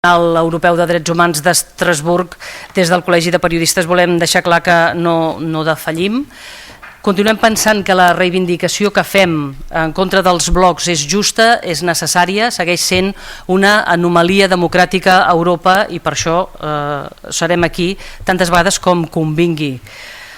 Europeu de Drets Humans d'Estrasburg, des del Col·legi de Periodistes volem deixar clar que no defallim. Continuem pensant que la reivindicació que fem en contra dels blocs és justa, és necessària, segueix sent una anomalia democràtica a Europa i per això serem aquí tantes vegades com convingui.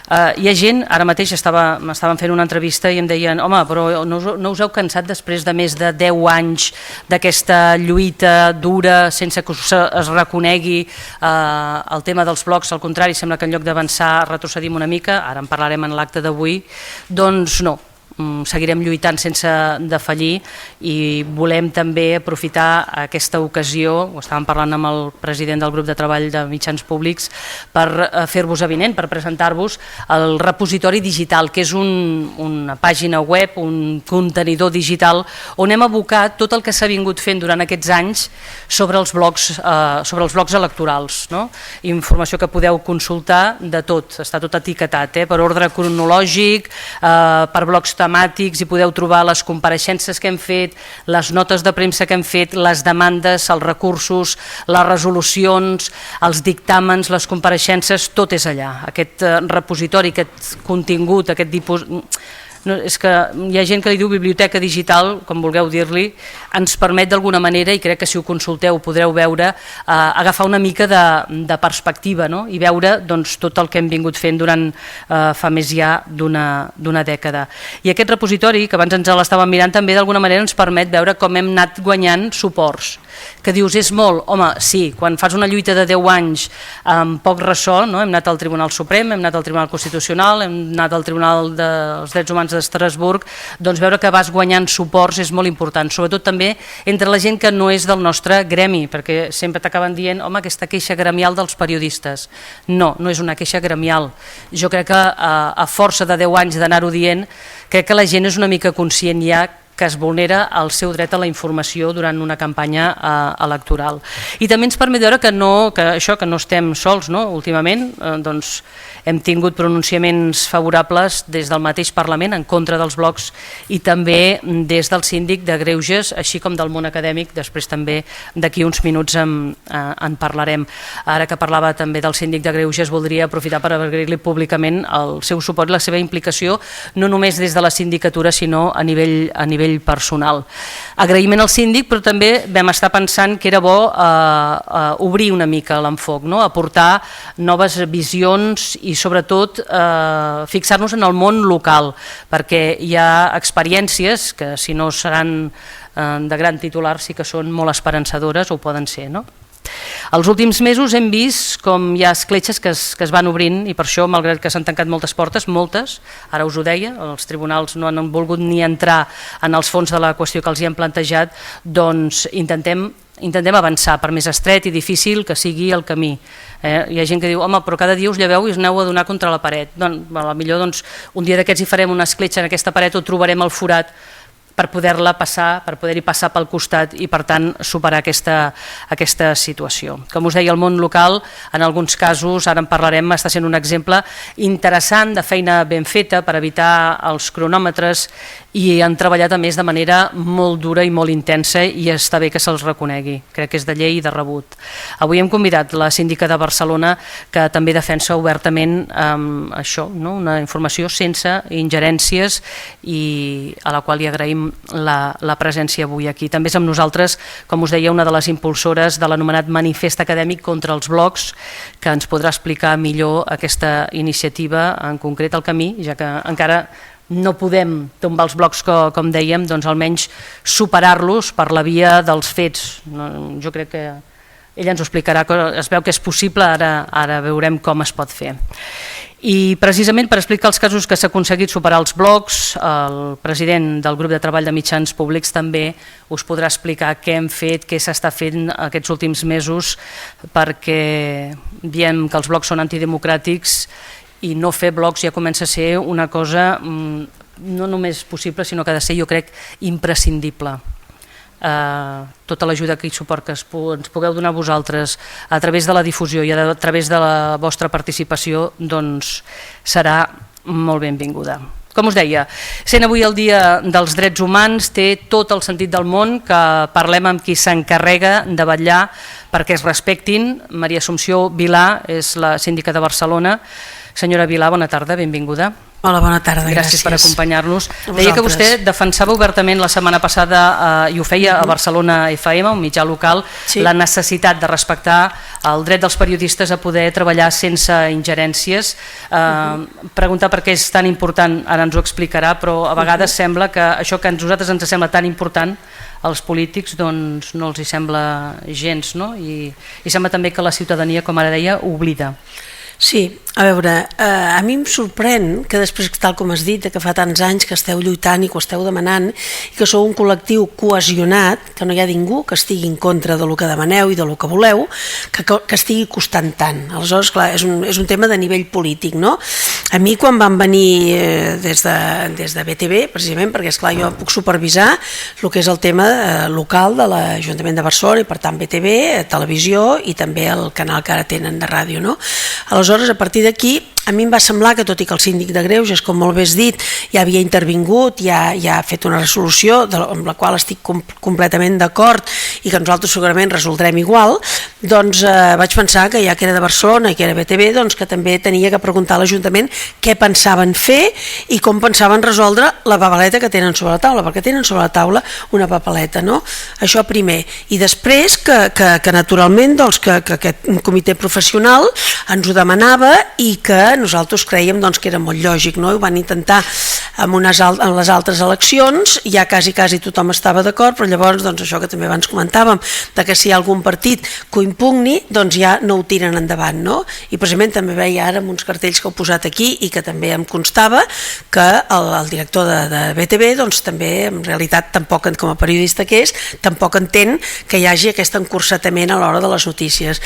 Hi ha gent, ara mateix m'estaven fent una entrevista i em deien home, però no us heu cansat després de més de 10 anys d'aquesta lluita dura sense que es reconegui el tema dels blocs, al contrari, sembla que en lloc d'avançar retrocedim una mica, ara en parlarem en l'acte d'avui, doncs no. Seguirem lluitant sense defallir i volem també aprofitar aquesta ocasió, ho estàvem parlant amb el president del grup de treball de mitjans públics, per fer-vos avinent, per presentar-vos el repositori digital, que és una pàgina web, un contenidor digital on hem abocat tot el que s'ha vingut fent durant aquests anys sobre els blocs electorals. Informació que podeu consultar de tot, està tot etiquetat, per ordre cronològic, per blocs temàtics, i podeu trobar les compareixences que hem fet, les notes de premsa que hem fet, les demandes, els recursos, les resolucions, els dictàmens, les compareixences, tot és allà. Aquest repositori, aquest contingut, aquest és que hi ha gent que li diu biblioteca digital, com vulgueu dir-li, ens permet d'alguna manera, i crec que si ho consulteu podreu veure, agafar una mica de perspectiva i veure tot el que hem vingut fent durant fa més ja d'una dècada. I aquest repositori, que abans ens l'estàvem mirant, també d'alguna manera ens permet veure com hem anat guanyant suports. Que dius, és molt? Home, sí, quan fas una lluita de 10 anys amb poc ressò, hem anat al Tribunal Suprem, hem anat al Tribunal Constitucional, hem anat al Tribunal dels Drets Humans d'Estrasburg, doncs veure que vas guanyant suports és molt important, sobretot també entre la gent que no és del nostre gremi, perquè sempre t'acaben dient, home, aquesta queixa gremial dels periodistes. No, no és una queixa gremial. Jo crec que a força de 10 anys d'anar-ho dient, crec que la gent és una mica conscient ja que es vulnera el seu dret a la informació durant una campanya electoral. I també ens permet veure que no estem sols. Últimament hem tingut pronunciaments favorables des del mateix Parlament en contra dels blocs i també des del síndic de Greuges, així com del món acadèmic. Després també d'aquí uns minuts en parlarem. Ara que parlava també del síndic de Greuges, voldria aprofitar per agrair-li públicament el seu suport i la seva implicació, no només des de la sindicatura, sinó a nivell personal. Agraïment al síndic, però també vam estar pensant que era bo obrir una mica l'enfoc, aportar noves visions i sobretot fixar-nos en el món local, perquè hi ha experiències que si no seran de gran titular sí que són molt esperançadores, o poden ser, Els últims mesos hem vist com hi ha escletxes que es van obrint i per això, malgrat que s'han tancat moltes portes, ara us ho deia, els tribunals no han volgut ni entrar en els fons de la qüestió que els hi hem plantejat, doncs intentem avançar, per més estret i difícil que sigui el camí. Hi ha gent que diu, home, però cada dia us lleveu i us aneu a donar contra la paret. Potser un dia d'aquests hi farem una escletxa en aquesta paret o trobarem el forat per poder-la passar, per poder-hi passar pel costat i per tant superar aquesta situació. Com us deia, el món local en alguns casos, ara en parlarem, està sent un exemple interessant de feina ben feta per evitar els cronòmetres i han treballat a més de manera molt dura i molt intensa i està bé que se'ls reconegui, crec que és de llei i de rebut. Avui hem convidat la síndica de Barcelona que també defensa obertament això, una informació sense ingerències i a la qual li agraïm la presència avui aquí. També és amb nosaltres, com us deia, una de les impulsores de l'anomenat Manifest Acadèmic contra els blocs, que ens podrà explicar millor aquesta iniciativa, en concret el camí, ja que encara no podem tombar els blocs, com dèiem, doncs almenys superar-los per la via dels fets. Jo crec que ella ens ho explicarà, es veu que és possible, ara veurem com es pot fer. I precisament per explicar els casos que s'ha aconseguit superar els blocs, el president del grup de treball de mitjans públics també us podrà explicar què hem fet, què s'està fent aquests últims mesos, perquè diem que els blocs són antidemocràtics i no fer blocs ja comença a ser una cosa no només possible, sinó que ha de ser, jo crec, imprescindible. Tota l'ajuda i suport que ens pugueu donar vosaltres a través de la difusió i a través de la vostra participació doncs serà molt benvinguda. Com us deia, sent avui el Dia dels Drets Humans, té tot el sentit del món que parlem amb qui s'encarrega de vetllar perquè es respectin. Maria Assumpció Vilà és la síndica de Barcelona. Senyora Vilà, bona tarda, benvinguda. Hola, bona tarda, gràcies. Gràcies per acompanyar-nos. Deia que vostè defensava obertament la setmana passada, i ho feia a Barcelona FM, un mitjà local, la necessitat de respectar el dret dels periodistes a poder treballar sense ingerències. Preguntar per què és tan important, ara ens ho explicarà, però a vegades sembla que això que a nosaltres ens sembla tan important als polítics doncs no els hi sembla gens, no? I sembla també que la ciutadania, com ara deia, ho oblida. Sí, a veure, a mi em sorprèn que després, tal com has dit, que fa tants anys que esteu lluitant i que ho esteu demanant i que sou un col·lectiu cohesionat, que no hi ha ningú que estigui en contra del que demaneu i del que voleu, que estigui costant tant. Aleshores, clar, és un tema de nivell polític, no? A mi quan van venir des de BTV, precisament, perquè esclar, jo puc supervisar el que és el tema local de l'Ajuntament de Barcelona i per tant BTV, televisió i també el canal que ara tenen de ràdio, no? Aleshores, a partir d'aquí, a mi em va semblar que, tot i que el síndic de Greuges, com molt bé has dit, ja havia intervingut, ja ha fet una resolució amb la qual estic completament d'acord i que nosaltres segurament resoldrem igual, doncs vaig pensar que ja que era de Barcelona i que era BTV, doncs que també tenia que preguntar a l'Ajuntament què pensaven fer i com pensaven resoldre la papeleta que tenen sobre la taula, perquè tenen sobre la taula una papeleta, no? Això primer. I després que naturalment doncs, que aquest comitè professional ens ho demanava i que nosaltres creiem doncs, que era molt lògic, no? Ho van intentar en les altres eleccions, ja quasi tothom estava d'acord, però llavors doncs, això que també abans comentàvem, de que si hi ha algun partit que ho impugni, doncs ja no ho tiren endavant, no? I precisament també veia ara amb uns cartells que heu posat aquí i que també em constava que el director de BTV doncs, també en realitat tampoc, com a periodista que és, tampoc entén que hi hagi aquest encursetament a l'hora de les notícies.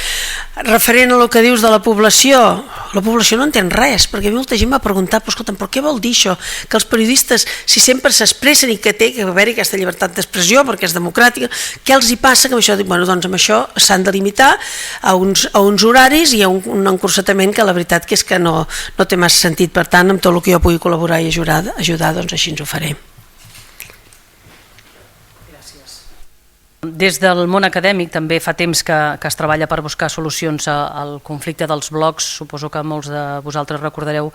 Referent a el que dius de la població no entén res, perquè molta gent m'ha preguntat, però escolta'm, però què vol dir això? Que els periodistes, si sempre s'expressen i que té que haver-hi aquesta llibertat d'expressió perquè és democràtica, què els hi passa? Que amb això, bueno, doncs amb això s'han de limitar a uns horaris i a un encursetament que la veritat que és que no té massa sentit. Per tant, amb tot el que jo pugui col·laborar i ajudar, doncs així ens ho faré. Des del món acadèmic també fa temps que es treballa per buscar solucions al conflicte dels blogs. Suposo que molts de vosaltres recordareu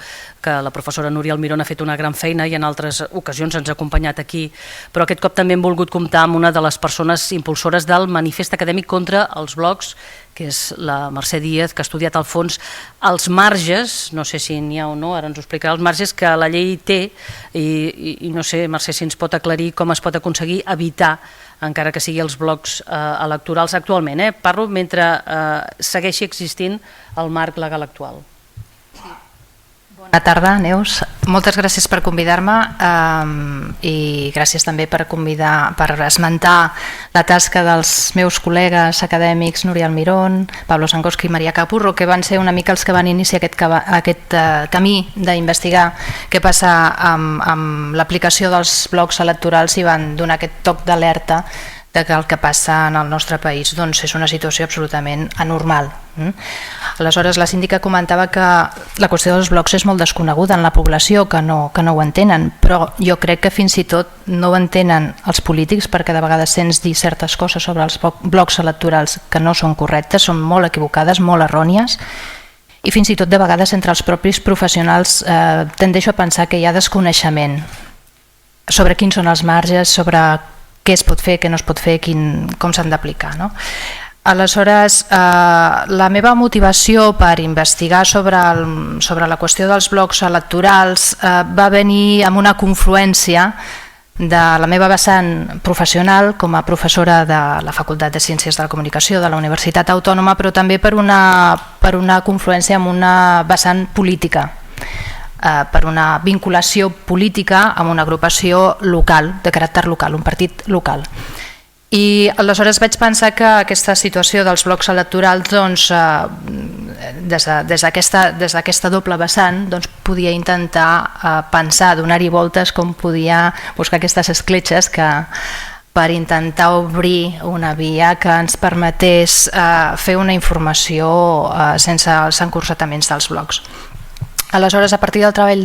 que la professora Núria Almirón ha fet una gran feina i en altres ocasions ens ha acompanyat aquí, però aquest cop també hem volgut comptar amb una de les persones impulsores del manifest acadèmic contra els blogs, que és la Mercè Díaz, que ha estudiat al fons els marges, no sé si n'hi ha o no, ara ens ho explicarà, els marges que la llei té i no sé, Mercè, si ens pot aclarir com es pot aconseguir evitar, encara que sigui els blocs electorals actualment. Parlo mentre segueixi existint el marc legal actual. Bona tarda, Neus. Moltes gràcies per convidar-me i gràcies també per esmentar la tasca dels meus col·legues acadèmics Núria Almirón, Pablo Sankoski i Maria Capurro, que van ser una mica els que van iniciar aquest camí d'investigar què passa amb l'aplicació dels blocs electorals i van donar aquest toc d'alerta de que el que passa en el nostre país doncs, és una situació absolutament anormal. Aleshores, la síndica comentava que la qüestió dels blocs és molt desconeguda en la població, que no ho entenen, però jo crec que fins i tot no ho entenen els polítics, perquè de vegades sents dir certes coses sobre els blocs electorals que no són correctes, són molt equivocades, molt errònies, i fins i tot de vegades entre els propis professionals tendeixo a pensar que hi ha desconeixement sobre quins són els marges, sobre què es pot fer, què no es pot fer, com s'han d'aplicar, no? Aleshores, la meva motivació per investigar sobre la qüestió dels blocs electorals va venir amb una confluència de la meva vessant professional com a professora de la Facultat de Ciències de la Comunicació de la Universitat Autònoma, però també per una confluència amb una vessant política, per una vinculació política amb una agrupació local, de caràcter local, un partit local. I aleshores vaig pensar que aquesta situació dels blocs electorals, doncs, des d'aquesta doble vessant, doncs, podia intentar pensar, donar-hi voltes, com podia buscar aquestes escletxes per intentar obrir una via que ens permetés fer una informació sense els encursetaments dels blocs. Aleshores, a partir del treball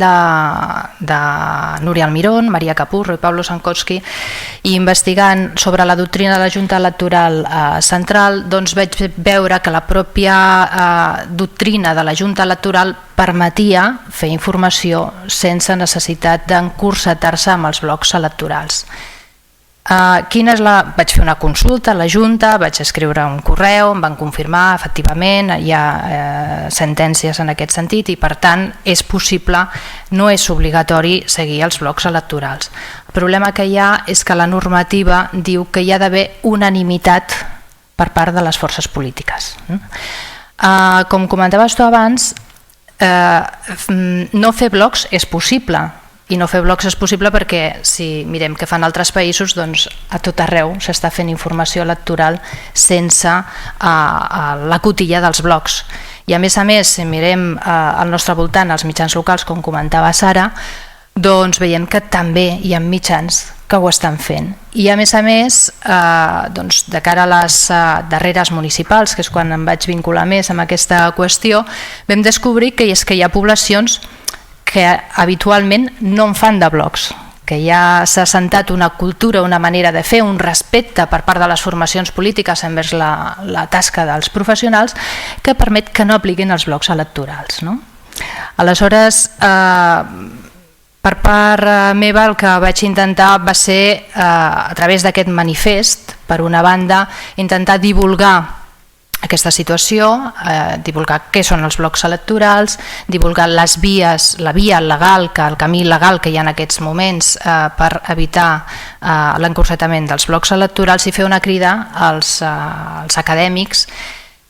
de Núria Almirón, Maria Capurro i Pablo Sankowski, i investigant sobre la doctrina de la Junta Electoral Central, doncs vaig veure que la pròpia doctrina de la Junta Electoral permetia fer informació sense necessitat d'encursetar-se amb els blocs electorals. Vaig fer una consulta a la Junta, vaig escriure un correu, em van confirmar, efectivament, hi ha sentències en aquest sentit i per tant és possible, no és obligatori seguir els blocs electorals. El problema que hi ha és que la normativa diu que hi ha d'haver unanimitat per part de les forces polítiques. Com comentaves tu abans, no fer blocs és possible. I no fer blocs és possible perquè si mirem què fan altres països, doncs a tot arreu s'està fent informació electoral sense la cotilla dels blocs. I a més, si mirem al nostre voltant els mitjans locals, com comentava Sara, doncs veiem que també hi ha mitjans que ho estan fent. I a més, doncs, de cara a les darreres municipals, que és quan em vaig vincular més amb aquesta qüestió, vam descobrir que hi ha poblacions que habitualment no en fan de blocs, que ja s'ha assentat una cultura, una manera de fer, un respecte per part de les formacions polítiques envers la tasca dels professionals que permet que no apliquin els blocs electorals. Aleshores, per part meva el que vaig intentar va ser, a través d'aquest manifest, per una banda, intentar divulgar aquesta situació, divulgar què són els blocs electorals, divulgar les vies, la via legal, el camí legal que hi ha en aquests moments per evitar l'encursetament dels blocs electorals i fer una crida als acadèmics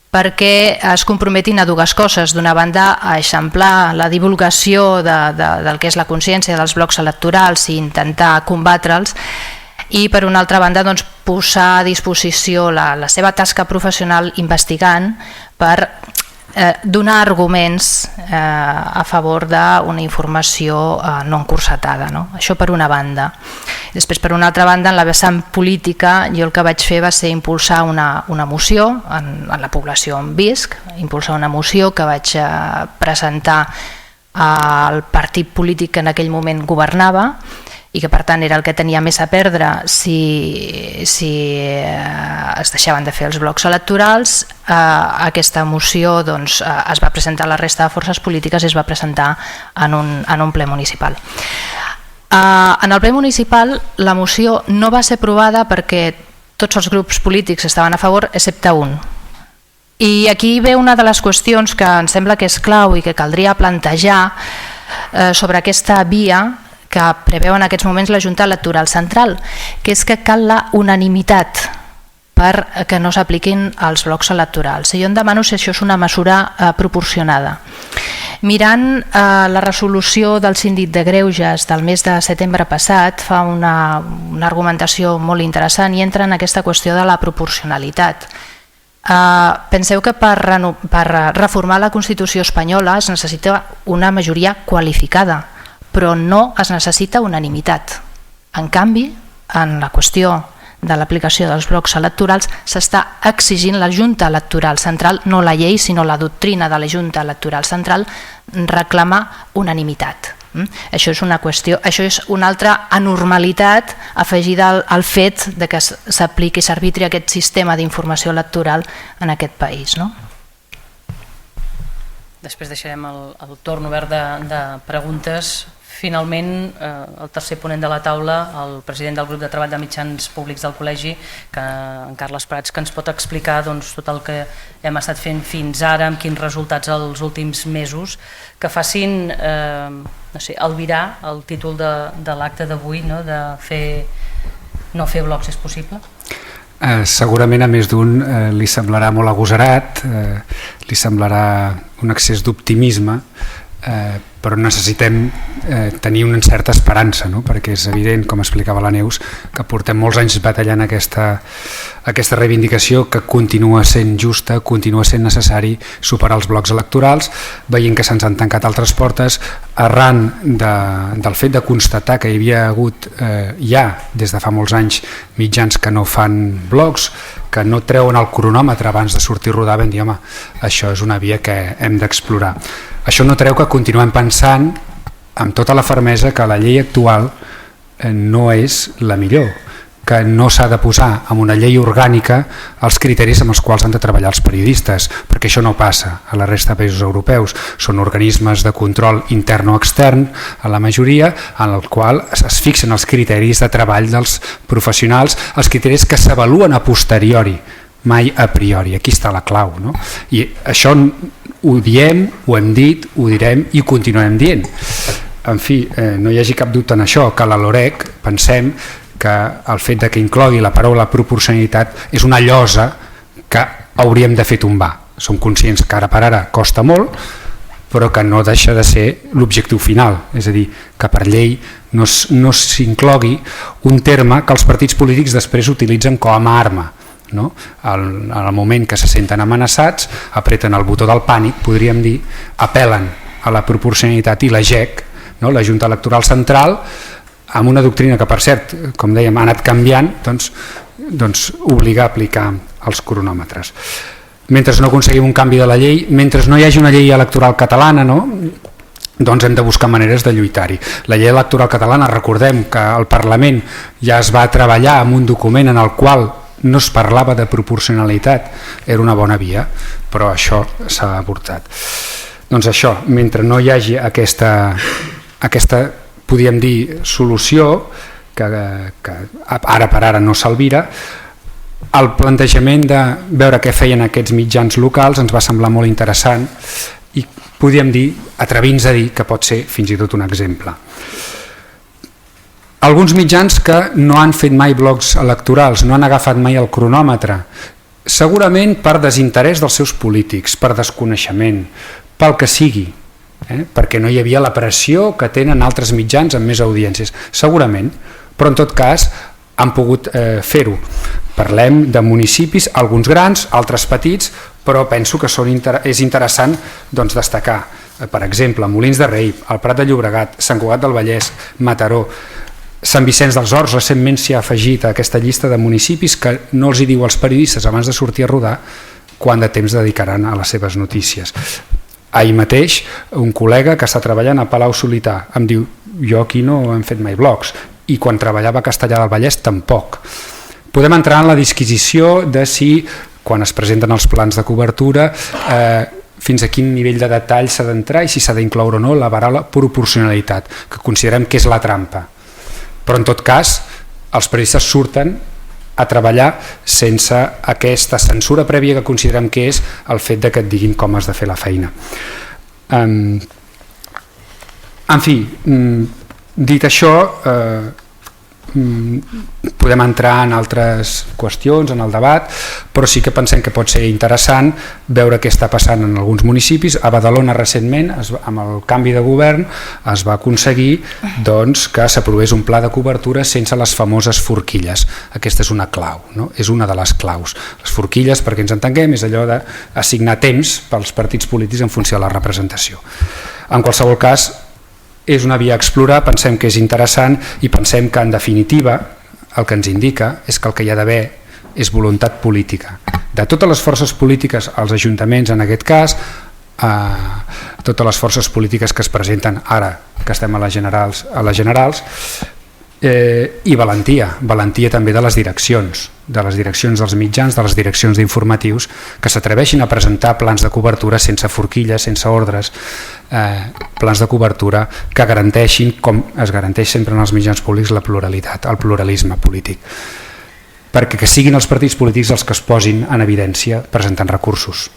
perquè es comprometin a dues coses. D'una banda, a eixamplar la divulgació del que és la consciència dels blocs electorals i intentar combatre'ls, i per una altra banda doncs, posar a disposició la seva tasca professional investigant per donar arguments a favor d'una informació no encursetada. Això per una banda. Després, per una altra banda, en la vessant política, jo el que vaig fer va ser impulsar una moció en la població on visc, impulsar una moció que vaig presentar al partit polític que en aquell moment governava i que per tant era el que tenia més a perdre si es deixaven de fer els blocs electorals. Aquesta moció doncs, es va presentar a la resta de forces polítiques i es va presentar en un ple municipal. En el ple municipal la moció no va ser aprovada perquè tots els grups polítics estaven a favor excepte un. I aquí ve una de les qüestions que em sembla que és clau i que caldria plantejar sobre aquesta via que preveu en aquests moments la Junta Electoral Central, que és que cal la unanimitat per que no s'apliquin els blocs electorals. I jo em demano si això és una mesura proporcionada. Mirant la resolució del síndic de Greuges del mes de setembre passat, fa una argumentació molt interessant i entra en aquesta qüestió de la proporcionalitat. Penseu que per reformar la Constitució espanyola es necessita una majoria qualificada, però no es necessita unanimitat. En canvi, en la qüestió de l'aplicació dels blocs electorals s'està exigint la Junta Electoral Central, no la llei, sinó la doctrina de la Junta Electoral Central, reclama unanimitat. Això és una qüestió, això és una altra anormalitat afegida al fet de que s'apliqui i s'arbitri aquest sistema d'informació electoral en aquest país. Després deixarem el torn obert de preguntes. Finalment, el tercer ponent de la taula, el president del grup de treball de mitjans públics del col·legi, en Carles Prats, que ens pot explicar tot el que hem estat fent fins ara, amb quins resultats els últims mesos, que facin albirar el títol de l'acte d'avui, de no fer blocs és possible? Segurament a més d'un li semblarà molt agosarat, li semblarà un excés d'optimisme, però necessitem tenir una certa esperança, perquè és evident, com explicava la Neus, que portem molts anys batallant aquesta reivindicació, que continua sent justa, continua sent necessari superar els blocs electorals, veient que se'ns han tancat altres portes, arran del fet de constatar que hi havia hagut ja des de fa molts anys mitjans que no fan blocs, que no treuen el cronòmetre abans de sortir a rodar, vam dir, home, això és una via que hem d'explorar. Això no treu que continuem pensant amb tota la fermesa que la llei actual no és la millor, que no s'ha de posar en una llei orgànica els criteris amb els quals han de treballar els periodistes, perquè això no passa a la resta de països europeus. Són organismes de control intern o extern, a la majoria, en el qual es fixen els criteris de treball dels professionals, els criteris que s'avaluen a posteriori, mai a priori. Aquí està la clau, no? I això ho diem, ho hem dit, ho direm i ho continuarem dient. En fi, no hi hagi cap dubte en això, que la LOREC pensem que el fet de que inclogui la paraula proporcionalitat és una llosa que hauríem de fer tombar. Som conscients que ara per ara costa molt, però que no deixa de ser l'objectiu final, és a dir, que per llei no s'inclogui un terme que els partits polítics després utilitzen com a arma. No? Al moment que se senten amenaçats, apreten el botó del pànic, podríem dir, apel·len a la proporcionalitat i la GEC, no? La Junta Electoral Central, amb una doctrina que, per cert, com dèiem, ha anat canviant, doncs obliga a aplicar els cronòmetres. Mentre no aconseguim un canvi de la llei, mentre no hi hagi una llei electoral catalana, no? Doncs hem de buscar maneres de lluitar-hi. La llei electoral catalana, recordem que el Parlament ja es va treballar amb un document en el qual no es parlava de proporcionalitat, era una bona via, però això s'ha avortat. Doncs això, mentre no hi hagi aquesta podríem dir, solució, que ara per ara no s'alvira, el plantejament de veure què feien aquests mitjans locals ens va semblar molt interessant i podríem dir, atrevir-nos a dir que pot ser fins i tot un exemple. Alguns mitjans que no han fet mai blocs electorals, no han agafat mai el cronòmetre, segurament per desinterès dels seus polítics, per desconeixement, pel que sigui, perquè no hi havia la pressió que tenen altres mitjans amb més audiències, segurament, però en tot cas han pogut fer-ho. Parlem de municipis, alguns grans, altres petits, però penso que és interessant destacar, per exemple, Molins de Rei, el Prat de Llobregat, Sant Cugat del Vallès, Mataró, Sant Vicenç dels Horts, recentment s'hi ha afegit a aquesta llista de municipis que no els hi diu als periodistes abans de sortir a rodar quant de temps dedicaran a les seves notícies. Ahir mateix un col·lega que està treballant a Palau-solità em diu, jo aquí no hem fet mai blogs, i quan treballava a Castellar del Vallès tampoc. Podem entrar en la disquisició de si, quan es presenten els plans de cobertura, fins a quin nivell de detall s'ha d'entrar i si s'ha d'incloure o no la paraula proporcionalitat, que considerem que és la trampa. Però en tot cas, els periodistes surten a treballar sense aquesta censura prèvia que considerem que és el fet de que et diguin com has de fer la feina. En fi, dit això, podem entrar en altres qüestions, en el debat, però sí que pensem que pot ser interessant veure què està passant en alguns municipis. A Badalona recentment, amb el canvi de govern, es va aconseguir que s'aprovés un pla de cobertura sense les famoses forquilles. Aquesta és una clau, no? És una de les claus. Les forquilles, perquè ens entenguem, és allò d'assignar temps pels partits polítics en funció de la representació. En qualsevol cas, és una via a explorar, pensem que és interessant i pensem que en definitiva el que ens indica és que el que hi ha d'haver és voluntat política de totes les forces polítiques, als ajuntaments en aquest cas, totes les forces polítiques que es presenten ara que estem a les generals, i valentia també de les direccions dels mitjans, de les direccions d'informatius, que s'atreveixin a presentar plans de cobertura sense forquilles, sense ordres, plans de cobertura que garanteixin, com es garanteix sempre en els mitjans públics, la pluralitat, el pluralisme polític, perquè que siguin els partits polítics els que es posin en evidència presentant recursos.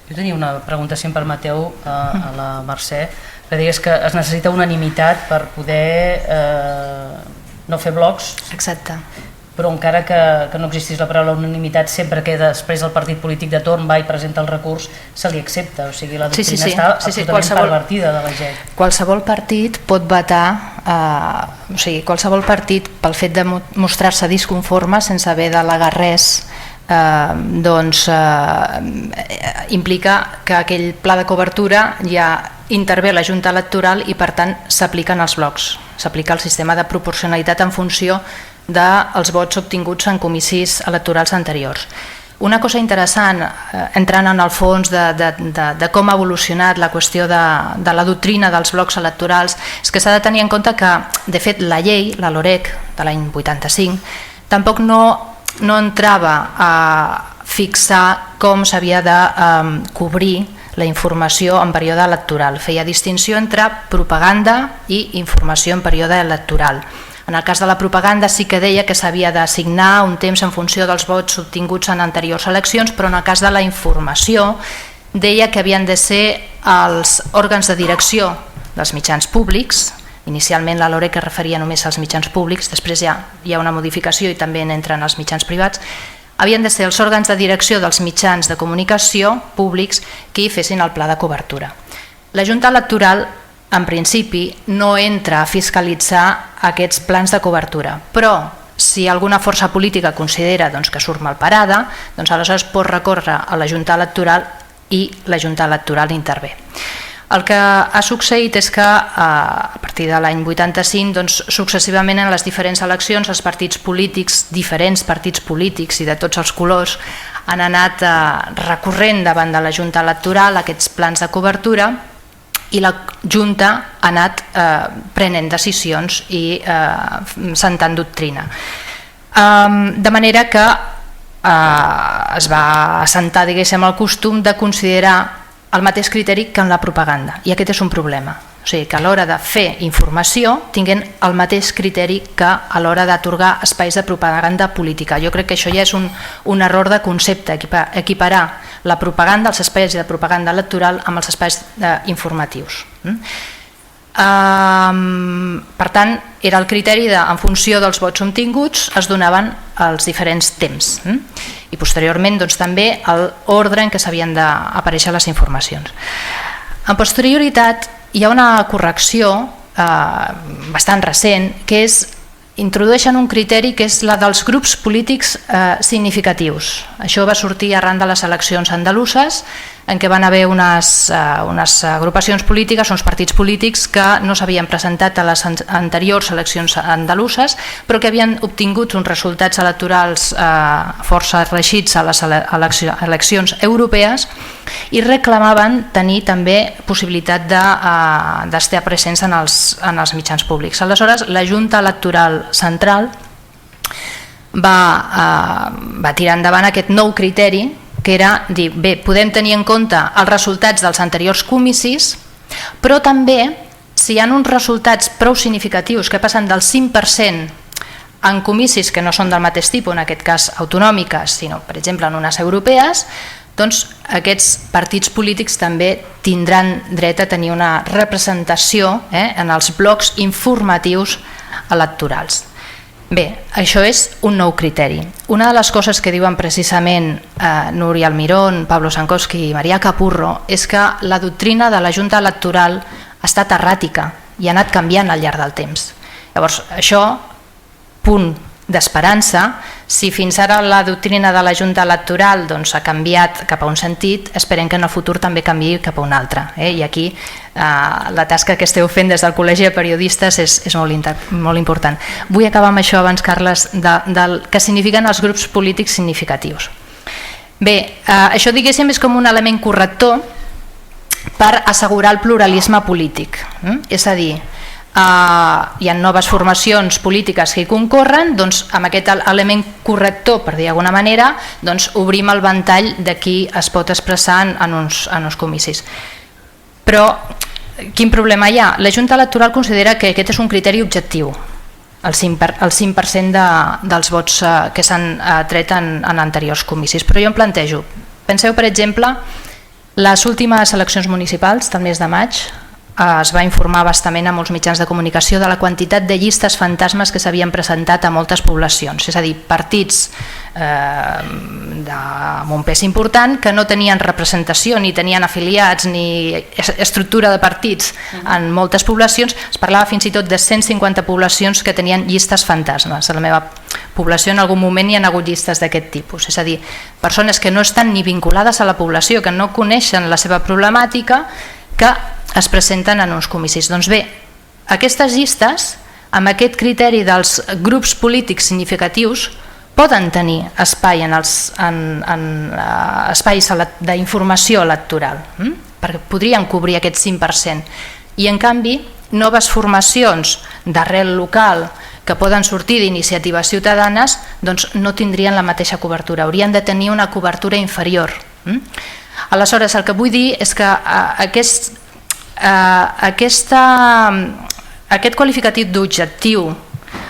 Jo tenia una pregunta, si em permeteu, a la Mercè, que deies que es necessita unanimitat per poder no fer blocs. Exacte. Però encara que no existís la paraula unanimitat, sempre que després el partit polític de torn va i presenta el recurs, se li accepta. O sigui, la doctrina està absolutament pervertida de la GEC. Qualsevol partit pot vetar, qualsevol partit, pel fet de mostrar-se disconforme sense haver d'al·legar res, implica que aquell pla de cobertura ja intervé la Junta Electoral i per tant s'apliquen els blocs, s'aplica el sistema de proporcionalitat en funció dels vots obtinguts en comicis electorals anteriors. una cosa interessant, entrant en el fons de com ha evolucionat la qüestió de la doctrina dels blocs electorals, és que s'ha de tenir en compte que, de fet, la llei, la LOREC, de l'any 85, tampoc no entrava a fixar com s'havia de cobrir la informació en període electoral. Feia distinció entre propaganda i informació en període electoral. En el cas de la propaganda sí que deia que s'havia d'assignar un temps en funció dels vots obtinguts en anteriors eleccions, però en el cas de la informació deia que havien de ser els òrgans de direcció dels mitjans públics. Inicialment la LOREC es referia només als mitjans públics, després hi ha una modificació i també entren els mitjans privats. Havien de ser els òrgans de direcció dels mitjans de comunicació públics qui fessin el pla de cobertura. La Junta Electoral, en principi, no entra a fiscalitzar aquests plans de cobertura, però si alguna força política considera que surt malparada, aleshores pot recórrer a la Junta Electoral i la Junta Electoral intervé. El que ha succeït és que a partir de l'any 85, successivament en les diferents eleccions, els partits polítics, diferents partits polítics i de tots els colors, han anat recorrent davant de la Junta Electoral aquests plans de cobertura i la Junta ha anat prenent decisions i sentant doctrina. De manera que es va assentar, diguéssim, el costum de considerar el mateix criteri que en la propaganda, i aquest és un problema. O sigui, que a l'hora de fer informació tinguin el mateix criteri que a l'hora d'atorgar espais de propaganda política. Jo crec que això ja és un error de concepte, equiparar la propaganda, els espais de propaganda electoral amb els espais informatius. Per tant, era el criteri de, en funció dels vots obtinguts, es donaven els diferents temps i posteriorment també l'ordre en què s'havien d'aparèixer les informacions. En posterioritat hi ha una correcció bastant recent, que és introdueixen un criteri que és la dels grups polítics significatius. Això va sortir arran de les eleccions andaluses, en què van haver unes agrupacions polítiques, uns partits polítics que no s'havien presentat a les anteriors eleccions andaluses, però que havien obtingut uns resultats electorals força reeixits a les eleccions europees i reclamaven tenir també possibilitat d'estar presents en els mitjans públics. Aleshores, la Junta Electoral Central va tirar endavant aquest nou criteri, que era dir, bé, podem tenir en compte els resultats dels anteriors comicis, però també, si hi ha uns resultats prou significatius que passen del 5% en comicis que no són del mateix tipus, en aquest cas autonòmiques, sinó, per exemple, en unes europees, doncs aquests partits polítics també tindran dret a tenir una representació en els blocs informatius electorals. Bé, això és un nou criteri. Una de les coses que diuen precisament Núria Almirón, Pablo Sankowski i Maria Capurro és que la doctrina de la Junta Electoral ha estat erràtica i ha anat canviant al llarg del temps. Llavors, això, punt d'esperança, si fins ara la doctrina de la Junta Electoral ha canviat cap a un sentit, esperem que en el futur també canviï cap a un altre. I aquí la tasca que esteu fent des del Col·legi de Periodistes és molt important. Vull acabar amb això abans, Carles, del que signifiquen els grups polítics significatius. Bé, això diguéssim és com un element corrector per assegurar el pluralisme polític. És a dir, hi ha noves formacions polítiques que hi concorren, doncs amb aquest element corrector, per dir d'alguna manera, obrim el ventall de qui es pot expressar en uns comicis. Però quin problema hi ha? La Junta Electoral considera que aquest és un criteri objectiu, el 5% dels vots que s'han tret en anteriors comicis, però jo em plantejo, penseu per exemple les últimes eleccions municipals del mes de maig, es va informar bastament a molts mitjans de comunicació de la quantitat de llistes fantasmes que s'havien presentat a moltes poblacions, és a dir, partits amb un pes important que no tenien representació, ni tenien afiliats, ni estructura de partits en moltes poblacions. Es parlava fins i tot de 150 poblacions que tenien llistes fantasmes. A la meva població en algun moment hi ha hagut llistes d'aquest tipus, és a dir, persones que no estan ni vinculades a la població, que no coneixen la seva problemàtica, que es presenten en uns comicis. Doncs bé, aquestes llistes, amb aquest criteri dels grups polítics significatius, poden tenir espai en espais d'informació electoral, perquè podrien cobrir aquest 5%, i en canvi noves formacions d'arrel local que poden sortir d'iniciatives ciutadanes doncs no tindrien la mateixa cobertura, haurien de tenir una cobertura inferior. Aleshores, el que vull dir és que aquest qualificatiu d'objectiu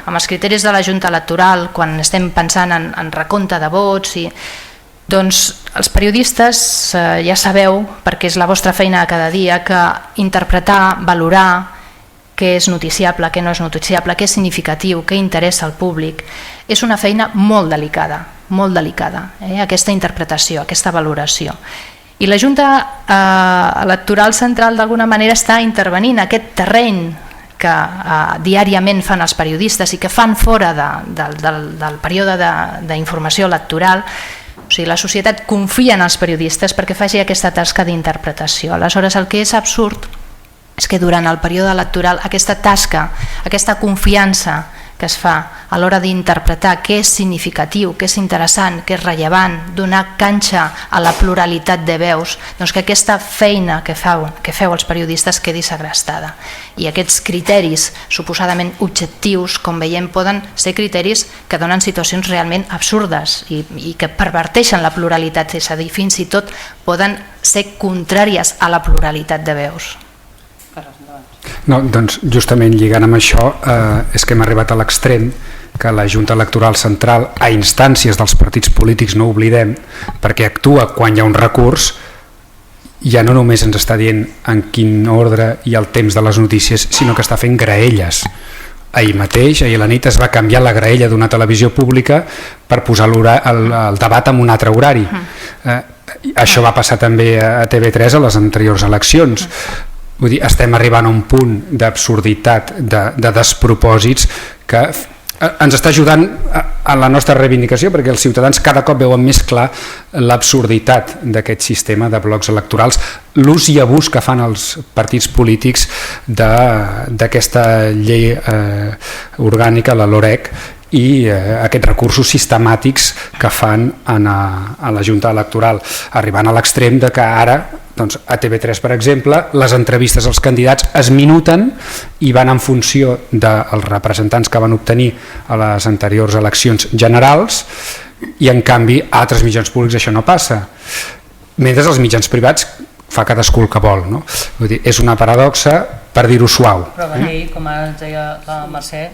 amb els criteris de la Junta Electoral, quan estem pensant en recompte de vots, doncs els periodistes ja sabeu, perquè és la vostra feina de cada dia, que interpretar, valorar què és noticiable, què no és noticiable, què és significatiu, què interessa al públic, és una feina molt delicada, aquesta interpretació, aquesta valoració. I la Junta Electoral Central d'alguna manera està intervenint en aquest terreny que diàriament fan els periodistes i que fan fora del període d'informació electoral. O sigui, la societat confia en els periodistes perquè faci aquesta tasca d'interpretació. Aleshores, el que és absurd és que durant el període electoral aquesta tasca, aquesta confiança que es fa a l'hora d'interpretar què és significatiu, què és interessant, què és rellevant, donar canxa a la pluralitat de veus, doncs que aquesta feina que feu els periodistes quedi segrestada. I aquests criteris suposadament objectius, com veiem, poden ser criteris que donen situacions realment absurdes i que perverteixen la pluralitat, és a dir, fins i tot poden ser contràries a la pluralitat de veus. No, doncs justament lligant amb això és que hem arribat a l'extrem que la Junta Electoral Central, a instàncies dels partits polítics, no oblidem, perquè actua quan hi ha un recurs, ja no només ens està dient en quin ordre i el temps de les notícies, sinó que està fent graelles. Ahir mateix, ahir a la nit, es va canviar la graella d'una televisió pública per posar el debat en un altre horari. Això va passar també a TV3 a les anteriors eleccions. Vull dir, estem arribant a un punt d'absurditat, de despropòsits que ens està ajudant a la nostra reivindicació, perquè els ciutadans cada cop veuen més clar l'absurditat d'aquest sistema de blocs electorals, l'ús i abús que fan els partits polítics d'aquesta llei orgànica, la LOREC, i aquests recursos sistemàtics que fan a la Junta Electoral, arribant a l'extrem de que ara a TV3, per exemple, les entrevistes als candidats es minuten i van en funció dels representants que van obtenir a les anteriors eleccions generals, i en canvi a altres mitjans públics això no passa, mentre els mitjans privats fa cadascú el que vol, no? Vull dir, és una paradoxa, per dir-ho suau. Però la llei, com ens deia la Mercè,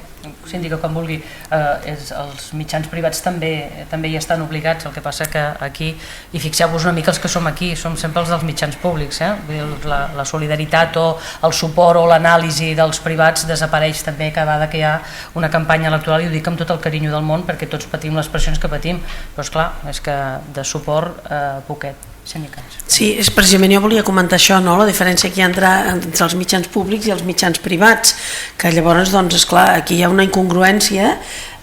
síndica, com vulgui, els mitjans privats també hi estan obligats, el que passa que aquí, i fixeu-vos una mica els que som aquí, som sempre els dels mitjans públics, la solidaritat o el suport o l'anàlisi dels privats desapareix també cada vegada que hi ha una campanya electoral, i ho dic amb tot el carinyo del món perquè tots patim les pressions que patim, però esclar, és que de suport poquet. Sí, és precisament, jo volia comentar això, no? La diferència que hi ha entre els mitjans públics i els mitjans privats, que llavors, doncs, esclar, aquí hi ha una incongruència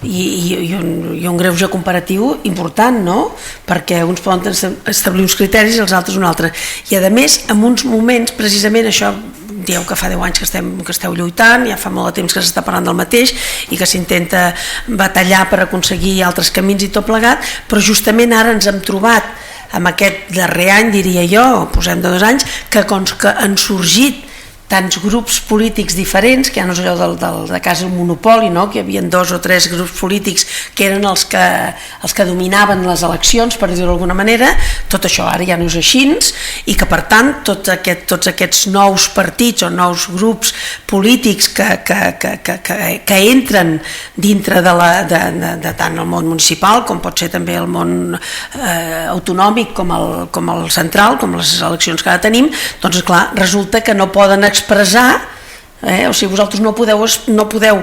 i un greuge comparatiu important, no? Perquè uns poden establir uns criteris i els altres un altre. I a més, en uns moments, precisament això, dieu que fa 10 anys que esteu lluitant, ja fa molt de temps que s'està parlant del mateix i que s'intenta batallar per aconseguir altres camins i tot plegat, però justament ara ens hem trobat amb aquest darrer any, diria jo, posem de 2 anys, que han sorgit tants grups polítics diferents, que ja no és allò de casa el monopoli, no? Que hi havia 2 o 3 grups polítics que eren els que dominaven les eleccions, per dir-ho d'alguna manera. Tot això ara ja no és així, i que per tant tots aquests nous partits o nous grups polítics que entren dintre de tant el món municipal com pot ser també el món autonòmic com el central, com les eleccions que ara tenim, doncs clar, resulta que no poden expressar, o sigui, vosaltres no podeu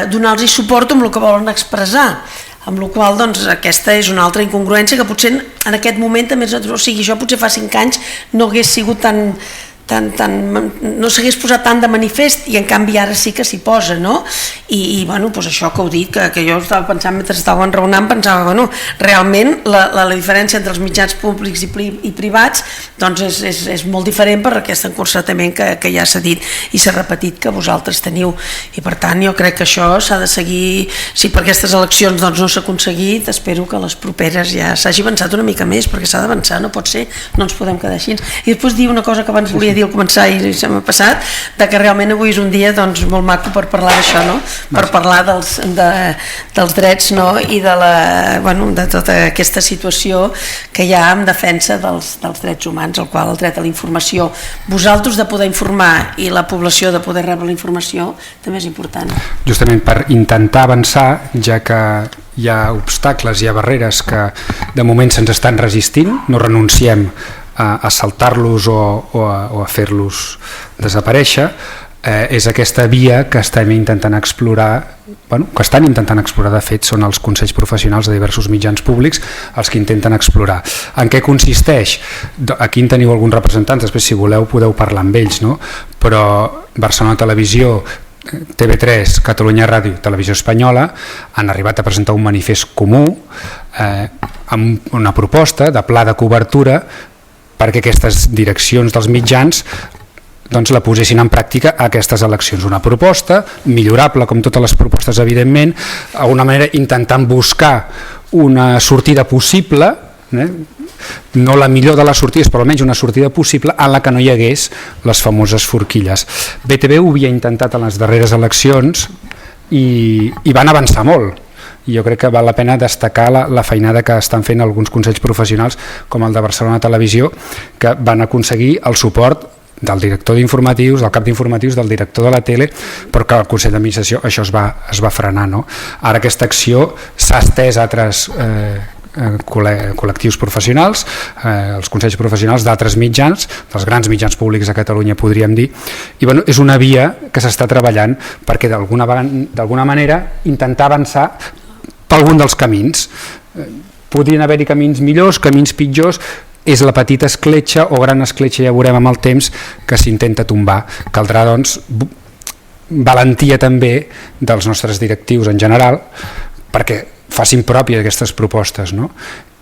donar-los suport amb el que volen expressar, amb la qual cosa, doncs, aquesta és una altra incongruència que potser en aquest moment també, o sigui, això potser fa 5 anys no hagués sigut tan no s'hagués posat tant de manifest i en canvi ara sí que s'hi posa, no? I bueno, doncs això que heu dit, que jo estava pensant mentre estaven raonant, pensava, bueno, realment la diferència entre els mitjans públics i privats doncs és molt diferent per aquest encorsetament que ja s'ha dit i s'ha repetit que vosaltres teniu, i per tant jo crec que això s'ha de seguir. Si per aquestes eleccions doncs no s'ha aconseguit, espero que les properes ja s'hagi avançat una mica més, perquè s'ha d'avançar, no pot ser, no ens podem quedar així. I després dir una cosa que abans volia dir al començar i se m'ha passat, de que realment avui és un dia doncs, molt maco per parlar d'això, no? Per parlar dels drets, no? I de tota aquesta situació que hi ha en defensa dels drets humans, el qual el dret a la informació, vosaltres de poder informar i la població de poder rebre la informació també és important. Justament per intentar avançar, ja que hi ha obstacles, hi ha barreres que de moment se'ns estan resistint, no renunciem a saltar-los o a fer-los desaparèixer, és aquesta via que estem intentant explorar, que estan intentant explorar, de fet són els consells professionals de diversos mitjans públics els que intenten explorar. En què consisteix? Aquí en teniu alguns representants, després si voleu podeu parlar amb ells, no? Però Barcelona Televisió, TV3, Catalunya Ràdio, Televisió Espanyola han arribat a presentar un manifest comú amb una proposta de pla de cobertura perquè aquestes direccions dels mitjans doncs la posessin en pràctica a aquestes eleccions. Una proposta millorable, com totes les propostes evidentment, d'alguna manera intentant buscar una sortida possible, no la millor de les sortides, però almenys una sortida possible en la que no hi hagués les famoses forquilles. BTV ho havia intentat en les darreres eleccions i van avançar molt. I jo crec que val la pena destacar la feinada que estan fent alguns consells professionals com el de Barcelona Televisió, que van aconseguir el suport del director d'informatius, del cap d'informatius, del director de la tele, però que al Consell d'Administració això es va frenar, no? Ara aquesta acció s'ha estès a altres col·lectius professionals, els consells professionals d'altres mitjans, dels grans mitjans públics de Catalunya podríem dir, i bueno, és una via que s'està treballant perquè d'alguna manera intentar avançar per algun dels camins. Podrien haver-hi camins millors, camins pitjors, és la petita escletxa o gran escletxa, ja veurem amb el temps, que s'intenta tombar. Caldrà doncs valentia també dels nostres directius en general perquè facin pròpies aquestes propostes, no?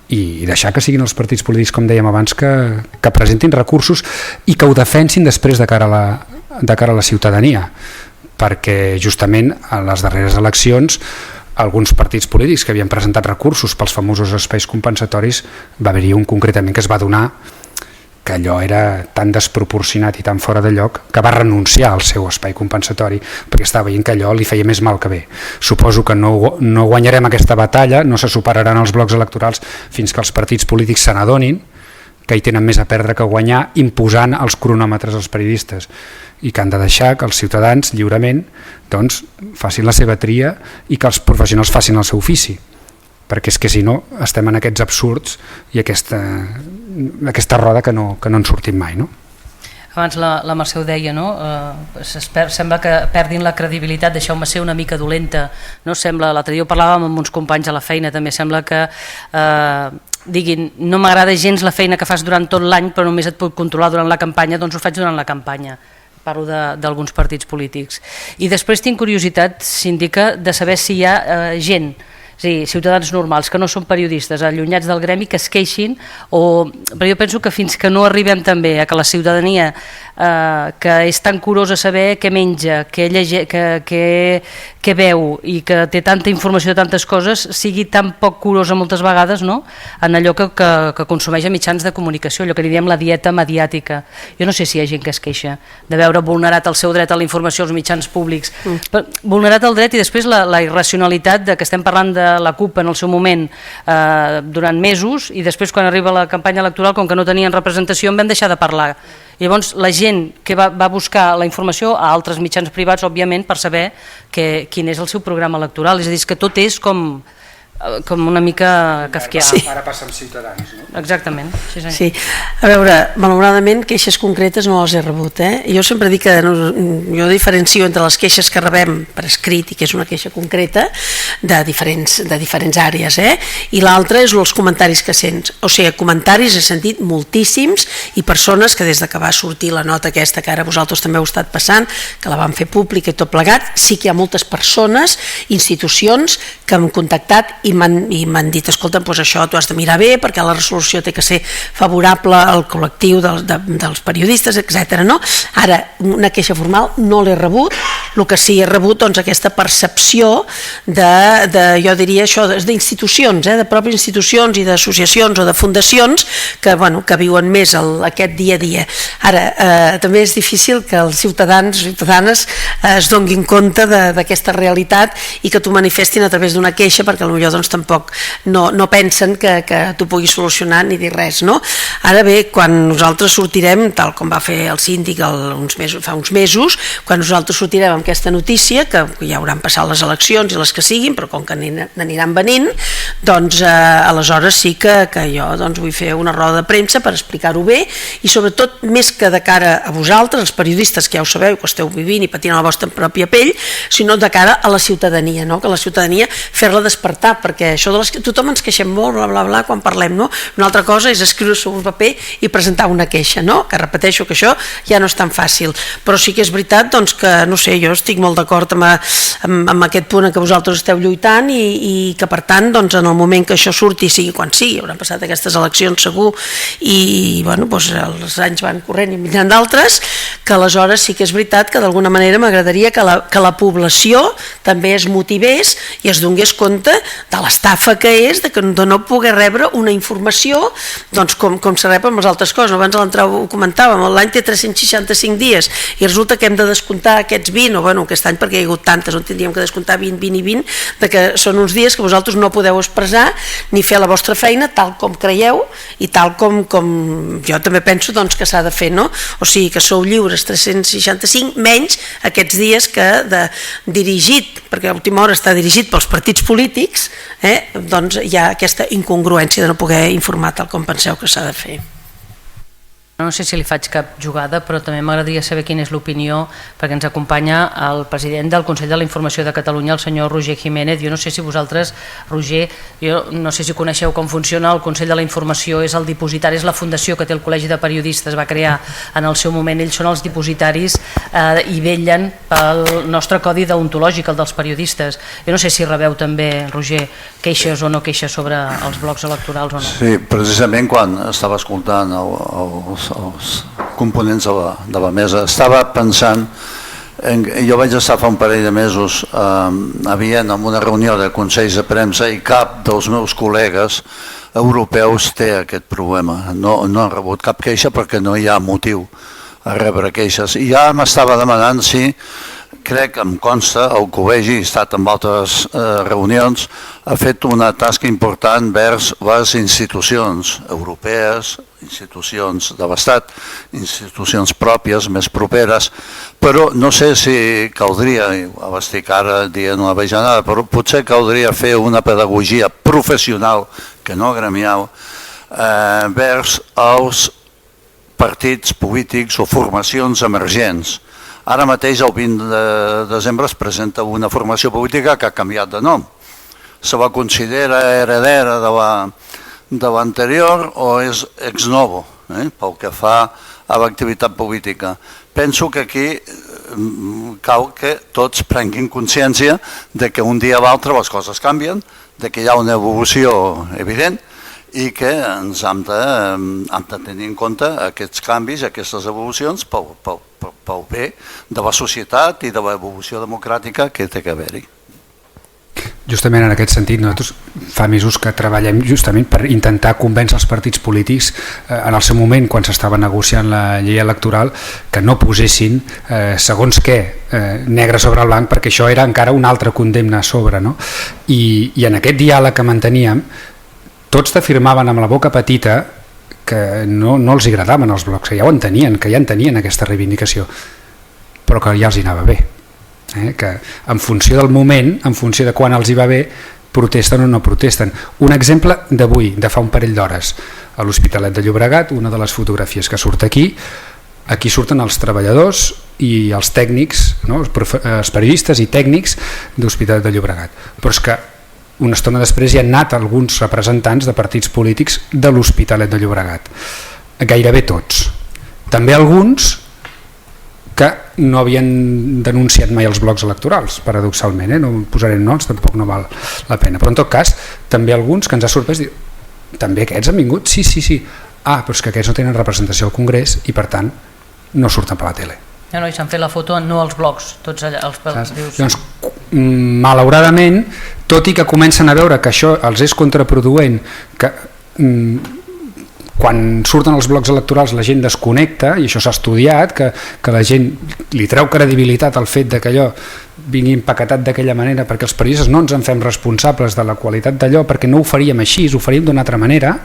I deixar que siguin els partits polítics, com dèiem abans, que presentin recursos i que ho defensin després de cara a la ciutadania, perquè justament a les darreres eleccions alguns partits polítics que havien presentat recursos pels famosos espais compensatoris, va haver-hi un concretament que es va donar que allò era tan desproporcionat i tan fora de lloc que va renunciar al seu espai compensatori perquè estava veient que allò li feia més mal que bé. Suposo que no guanyarem aquesta batalla, no se superaran els blocs electorals fins que els partits polítics se n'adonin que hi tenen més a perdre que guanyar imposant els cronòmetres als periodistes i que han de deixar que els ciutadans lliurement doncs, facin la seva tria i que els professionals facin el seu ofici, perquè és que si no estem en aquests absurds i aquesta roda que no en sortim mai, no? Abans la Mercè ho deia, no? Sembla que perdin la credibilitat, deixeu-me ser una mica dolenta, no? L'altre dia ho parlàvem amb uns companys a la feina, també sembla que diguin, no m'agrada gens la feina que fas durant tot l'any però només et puc controlar durant la campanya, doncs ho faig durant la campanya. Parlo d'alguns partits polítics. I després tinc curiositat, síndica, de saber si hi ha gent, és a dir, ciutadans normals que no són periodistes, allunyats del gremi, que es queixin, però jo penso que fins que no arribem també a que la ciutadania que és tan curosa a saber què menja, què veu i que té tanta informació de tantes coses, sigui tan poc curosa moltes vegades, no? En allò que consumeix a mitjans de comunicació, allò que li diem la dieta mediàtica. Jo no sé si hi ha gent que es queixa de veure vulnerat el seu dret a la informació als mitjans públics, vulnerat el dret i després la irracionalitat de que estem parlant de la CUP en el seu moment durant mesos i després quan arriba la campanya electoral, com que no tenien representació, en vam deixar de parlar. Llavors la gent que va buscar la informació a altres mitjans privats, òbviament, per saber quin és el seu programa electoral, és a dir, que tot és com com una mica kafkià. Ara passa amb Ciutadans, no? Exactament. Sí. A veure, malauradament queixes concretes no les he rebut. Jo sempre dic que jo diferencio entre les queixes que rebem per escrit i que és una queixa concreta de diferents àrees, i l'altra és els comentaris que sents. O sigui, comentaris he sentit moltíssims i persones que des que va sortir la nota aquesta que ara vosaltres també heu estat passant, que la van fer pública i tot plegat, sí que hi ha moltes persones, institucions que han contactat i m'han dit, escolta, doncs això t'ho has de mirar bé perquè la resolució té que ser favorable al col·lectiu dels periodistes, etc. No? Ara, una queixa formal no l'he rebut, el que sí he rebut doncs aquesta percepció jo diria això, d'institucions, de pròpies institucions i d'associacions o de fundacions que viuen més aquest dia a dia. Ara, també és difícil que els ciutadans i ciutadanes es donguin compte d'aquesta realitat i que t'ho manifestin a través d'una queixa perquè potser doncs tampoc no pensen que t'ho puguis solucionar ni dir res, no? Ara bé, quan nosaltres sortirem, tal com va fer el síndic fa uns mesos, quan nosaltres sortirem amb aquesta notícia, que ja hauran passat les eleccions i les que siguin, però com que n'aniran venint, doncs aleshores sí que jo vull fer una roda de premsa per explicar-ho bé i sobretot més que de cara a vosaltres, els periodistes que ja ho sabeu, que esteu vivint i patint a la vostra pròpia pell, sinó de cara a la ciutadania, no? Que la ciutadania fer-la despertar, perquè això tothom ens queixem molt, bla, bla, bla, quan parlem, no? Una altra cosa és escriure sobre un paper i presentar una queixa, no? Que repeteixo que això ja no és tan fàcil, però sí que és veritat doncs, que, no sé, jo estic molt d'acord amb aquest punt en què vosaltres esteu lluitant i que per tant, doncs, en el moment que això surti, sigui quan sigui, hauran passat aquestes eleccions segur i doncs, els anys van corrent i mirant d'altres, que aleshores sí que és veritat que d'alguna manera m'agradaria que la població també es motivés i es donés compte de l'estafa que és de no poder rebre una informació doncs com se rep amb les altres coses. Abans a l'entrada ho comentàvem, l'any té 365 dies i resulta que hem de descomptar aquests 20, o aquest any perquè hi ha hagut tantes on tindríem que descomptar 20, 20 i 20, que són uns dies que vosaltres no podeu expressar ni fer la vostra feina tal com creieu i tal com jo també penso que s'ha de fer, no? O sigui que sou lliures 365 menys aquests dies que dirigit, perquè a última hora està dirigit pels partits polítics, doncs hi ha aquesta incongruència de no poder informar tal com penseu que s'ha de fer. No sé si li faig cap jugada, però també m'agradaria saber quina és l'opinió, perquè ens acompanya el president del Consell de la Informació de Catalunya, el senyor Roger Jiménez. Jo no sé si vosaltres, Roger, jo no sé si coneixeu com funciona el Consell de la Informació, és el dipositari, és la fundació que té el Col·legi de Periodistes, va crear en el seu moment, ells són els dipositaris i vetllen pel nostre codi deontològic, el dels periodistes. Jo no sé si rebeu també, Roger, queixes o no queixes sobre els blocs electorals o no. Sí, precisament quan estava escoltant els components de la mesa estava pensant, jo vaig estar fa un parell de mesos a Viena en una reunió de consells de premsa i cap dels meus col·legues europeus té aquest problema, no han rebut cap queixa perquè no hi ha motiu a rebre queixes i ja m'estava demanant si crec, em consta, el col·legi, he estat en altres reunions, ha fet una tasca important vers les institucions europees, institucions de l'Estat, institucions pròpies, més properes, però no sé si caldria, estic ara dient una bajanada, però potser caldria fer una pedagogia professional, que no gremial, vers els partits polítics o formacions emergents. Ara mateix, el 20 de desembre, es presenta una formació política que ha canviat de nom. Se la considera heredera de l'anterior o és ex novo, pel que fa a l'activitat política. Penso que aquí cal que tots prenguin consciència de que un dia a l'altre les coses canvien, de que hi ha una evolució evident i que ens hem de tenir en compte aquests canvis, aquestes evolucions pel bé de la societat i de l'evolució democràtica que té que haver-hi. Justament en aquest sentit, nosaltres fa mesos que treballem justament per intentar convèncer els partits polítics en el seu moment, quan s'estava negociant la llei electoral, que no posessin segons què, negre sobre blanc, perquè això era encara una altra condemna a sobre, no? I en aquest diàleg que manteníem, tots t'afirmaven amb la boca petita que no els agradaven els blocs, que ja ho entenien, que ja entenien aquesta reivindicació, però que ja els hi anava bé, que en funció del moment, en funció de quan els hi va bé, protesten o no protesten. Un exemple d'avui, de fa un parell d'hores, a l'Hospitalet de Llobregat, una de les fotografies que surt aquí surten els treballadors i els tècnics, no? Els periodistes i tècnics de l'Hospitalet de Llobregat. Però és que una estona després hi han anat alguns representants de partits polítics de l'Hospitalet de Llobregat. Gairebé tots. També alguns que no havien denunciat mai els blocs electorals, paradoxalment, no posaré noms, tampoc no val la pena. Però en tot cas, també alguns que ens ha sorprès dir, també aquests han vingut? Sí. Ah, però és que aquests no tenen representació al Congrés i per tant no surten per la tele. No, i s'han fet la foto no als blocs, tots allà, els dius. Doncs, malauradament, tot i que comencen a veure que això els és contraproduent, que quan surten els blocs electorals la gent desconnecta, i això s'ha estudiat, que la gent li treu credibilitat al fet de que allò vingui empaquetat d'aquella manera, perquè els periodistes no ens en fem responsables de la qualitat d'allò, perquè no ho faríem així, ho faríem d'una altra manera,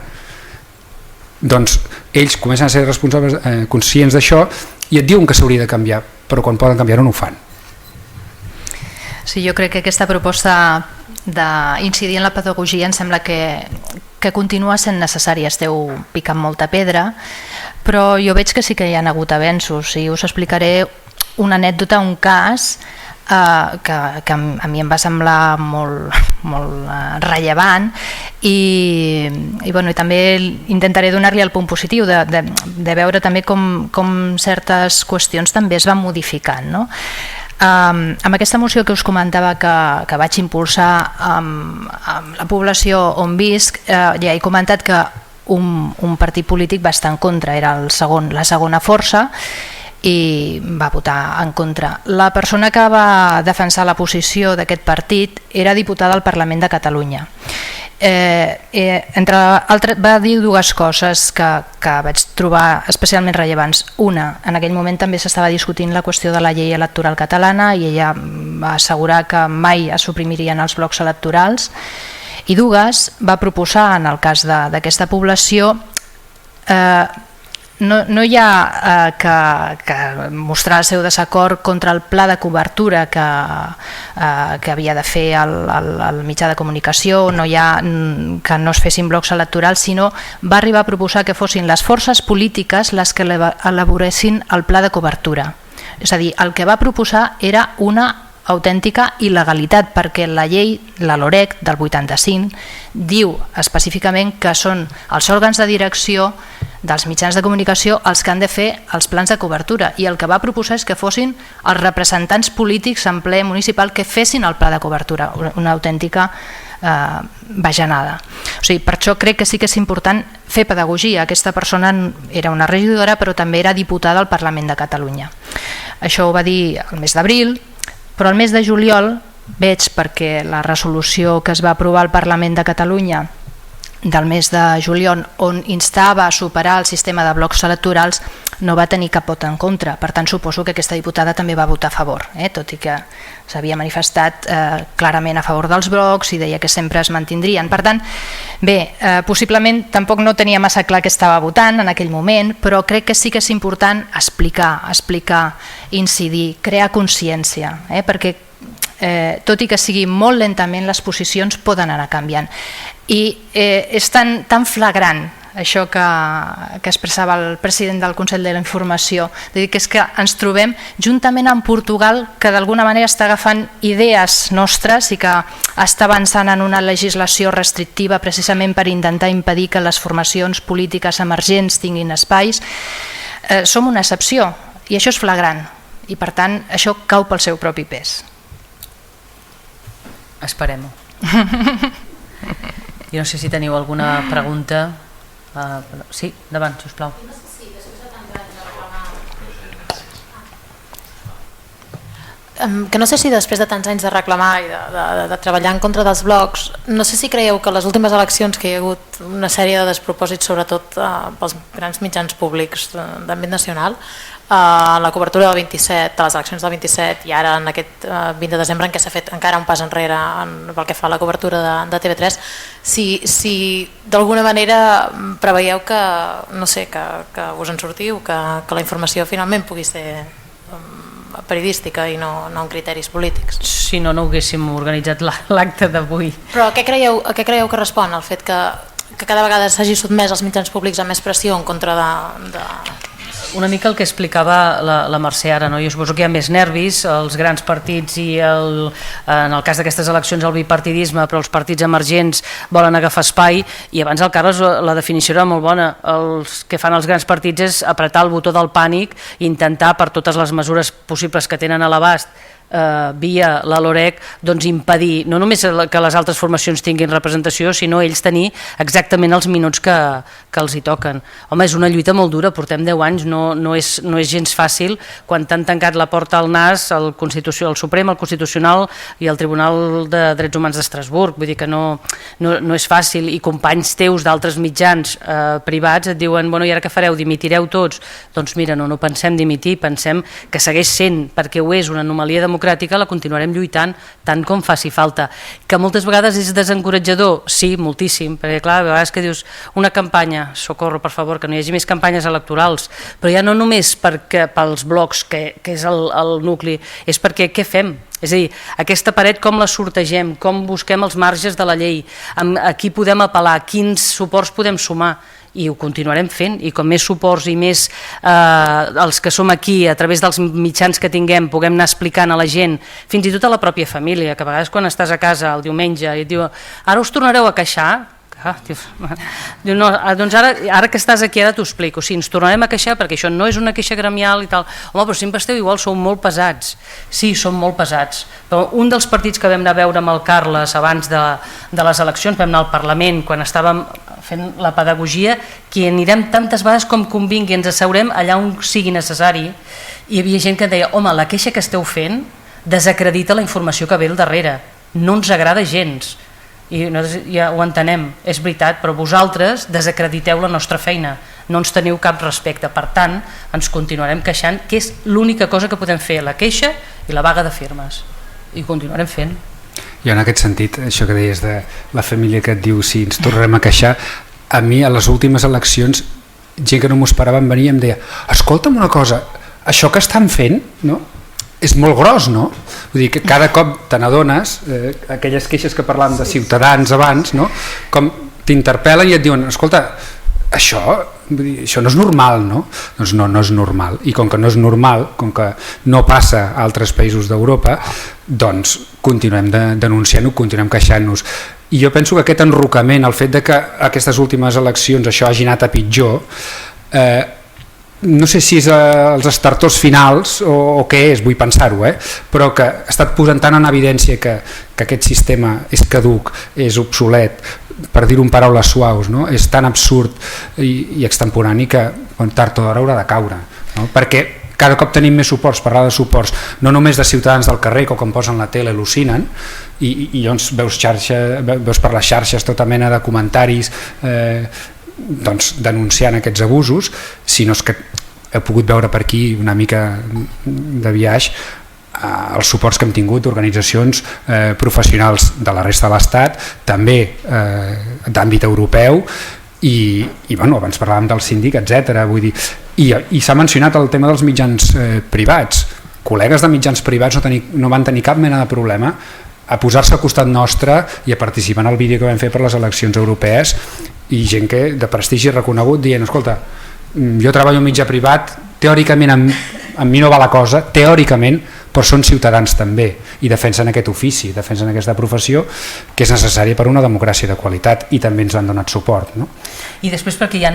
doncs ells comencen a ser responsables, conscients d'això, i et diuen que s'hauria de canviar, però quan poden canviar-ho no ho fan. Sí, jo crec que aquesta proposta d'incidir en la pedagogia em sembla que continua sent necessària. Esteu picant molta pedra, però jo veig que sí que hi ha hagut avenços, i us explicaré una anècdota, un cas que a mi em va semblar molt rellevant, i també intentaré donar-li el punt positiu de veure també com certes qüestions també es van modificant, no? Amb aquesta moció que us comentava que vaig impulsar amb la població on visc, ja he comentat que un partit polític va estar en contra, era la segona força, i va votar en contra. La persona que va defensar la posició d'aquest partit era diputada al Parlament de Catalunya. Entre altres, va dir dues coses que vaig trobar especialment rellevants. Una, en aquell moment també s'estava discutint la qüestió de la llei electoral catalana, i ella va assegurar que mai es suprimirien els blocs electorals, i dues, va proposar, en el cas d'aquesta població, no hi ha que mostrar el seu desacord contra el pla de cobertura que havia de fer el mitjà de comunicació, no hi ha que no es fessin blocs electorals, sinó va arribar a proposar que fossin les forces polítiques les que elaboressin el pla de cobertura. És a dir, el que va proposar era una autèntica il·legalitat, perquè la llei, la LOREC del 85, diu específicament que són els òrgans de direcció dels mitjans de comunicació els que han de fer els plans de cobertura, i el que va proposar és que fossin els representants polítics en ple municipal que fessin el pla de cobertura, una autèntica bajanada. O sigui, per això crec que sí que és important fer pedagogia. Aquesta persona era una regidora, però també era diputada al Parlament de Catalunya. Això ho va dir el mes d'abril, però el mes de juliol veig, perquè la resolució que es va aprovar al Parlament de Catalunya del mes de juliol, on instava a superar el sistema de blocs electorals, no va tenir cap vot en contra. Per tant, suposo que aquesta diputada també va votar a favor, tot i que s'havia manifestat clarament a favor dels blocs i deia que sempre es mantindrien. Per tant, bé, possiblement tampoc no tenia massa clar què estava votant en aquell moment, però crec que sí que és important explicar, incidir, crear consciència, perquè tot i que sigui molt lentament, les posicions poden anar canviant. I és tan flagrant això que expressava el president del Consell de la Informació, que és que ens trobem juntament amb Portugal, que d'alguna manera està agafant idees nostres i que està avançant en una legislació restrictiva precisament per intentar impedir que les formacions polítiques emergents tinguin espais. Som una excepció, i això és flagrant, i per tant això cau pel seu propi pes. Esperem-ho. I no sé si teniu alguna pregunta. Sí, endavant, sisplau. Que no sé si després de tants anys de reclamar i de treballar en contra dels blocs, no sé si creieu que les últimes eleccions, que hi ha hagut una sèrie de despropòsits, sobretot pels grans mitjans públics d'àmbit nacional, la cobertura del 27, de les eleccions del 27 i ara en aquest 20 de desembre en què s'ha fet encara un pas enrere pel que fa a la cobertura de TV3, si d'alguna manera preveieu que, no sé, que us en sortiu, que la informació finalment pugui ser periodística i no en criteris polítics. Si no, no haguéssim organitzat l'acte d'avui. Però a què creieu que respon el fet que cada vegada s'hagi sotmès els mitjans públics a més pressió en contra de... Una mica el que explicava la Mercè ara, no? Jo suposo que hi ha més nervis, els grans partits i en el cas d'aquestes eleccions el bipartidisme, però els partits emergents volen agafar espai, i abans el Carles la definició era molt bona. Els que fan els grans partits és apretar el botó del pànic i intentar, per totes les mesures possibles que tenen a l'abast via la LOREC, doncs impedir no només que les altres formacions tinguin representació, sinó ells tenir exactament els minuts que els hi toquen. Home, és una lluita molt dura, portem 10 anys, no és gens fàcil quan t'han tancat la porta al nas el Suprem, el Constitucional i el Tribunal de Drets Humans d'Estrasburg, vull dir que no és fàcil, i companys teus d'altres mitjans privats et diuen, bueno, i ara què fareu, dimitireu tots? Doncs mira, no pensem dimitir, pensem que segueix sent, perquè ho és, una anomalia democràtica, la continuarem lluitant tant com faci falta. Que moltes vegades és desencoratjador? Sí, moltíssim, perquè clar, a vegades que dius una campanya, socorro, per favor, que no hi hagi més campanyes electorals, però ja no només pels blocs, que és el nucli, és perquè què fem? És a dir, aquesta paret com la sortegem, com busquem els marges de la llei, a qui podem apel·lar, quins suports podem sumar, i ho continuarem fent, i com més suports i més els que som aquí a través dels mitjans que tinguem puguem anar explicant a la gent, fins i tot a la pròpia família, que a vegades quan estàs a casa el diumenge i et diu, ara us tornareu a queixar? Diu, no, doncs ara que estàs aquí ara t'ho explico, sí, ens tornarem a queixar perquè això no és una queixa gremial i tal. Home, però sempre esteu igual, sou molt pesats. Sí, som molt pesats, però un dels partits que vam anar a veure amb el Carles abans de les eleccions, vam anar al Parlament quan estàvem fent la pedagogia, que anirem tantes vegades com convingui, ens asseurem allà on sigui necessari, i hi havia gent que deia, home, la queixa que esteu fent desacredita la informació que ve al darrere, no ens agrada gens. I nosaltres ja ho entenem, és veritat, però vosaltres desacrediteu la nostra feina, no ens teniu cap respecte, per tant ens continuarem queixant, que és l'única cosa que podem fer, la queixa i la vaga de firmes, i ho continuarem fent. I en aquest sentit, això que deies de la família que et diu si ens tornarem a queixar, a mi a les últimes eleccions gent que no m'ho esperaven venia i em deia, escolta'm una cosa, això que estan fent, no? És molt gros, no? Vull dir que cada cop te n'adones, aquelles queixes que parlàvem de Ciutadans abans, no? Com t'interpel·len i et diuen, escolta, això no és normal, no? Doncs no és normal, i com que no és normal, com que no passa a altres països d'Europa, doncs continuem denunciant-ho, continuem queixant-nos. I jo penso que aquest enrocament, el fet de que aquestes últimes eleccions això hagi anat a pitjor, no sé si és els estartors finals o què és, vull pensar-ho, però que ha estat posant tant en evidència que aquest sistema és caduc, és obsolet, per dir-ho en paraules suaus, no? És tan absurd i extemporani que tard o d'hora haurà de caure, no? Perquè cada cop tenim més suports, parlar de suports no només de ciutadans del carrer que quan posen la tele al·lucinen i llavors veus per les xarxes tota mena de comentaris doncs denunciant aquests abusos, sinó que he pogut veure per aquí una mica de viatge els suports que hem tingut d'organitzacions professionals de la resta de l'Estat, també d'àmbit europeu i bueno, abans parlàvem del síndic, etc. Vull dir, i s'ha mencionat el tema dels mitjans privats. Col·legues de mitjans privats no van tenir cap mena de problema a posar-se al costat nostre i a participar en el vídeo que vam fer per les eleccions europees, i gent que de prestigi reconegut dient, escolta, jo treballo en mitjà privat, teòricament amb mi no va la cosa, teòricament, però són ciutadans també i defensen aquest ofici, defensen aquesta professió que és necessària per una democràcia de qualitat, i també ens han donat suport, no? I després perquè hi ha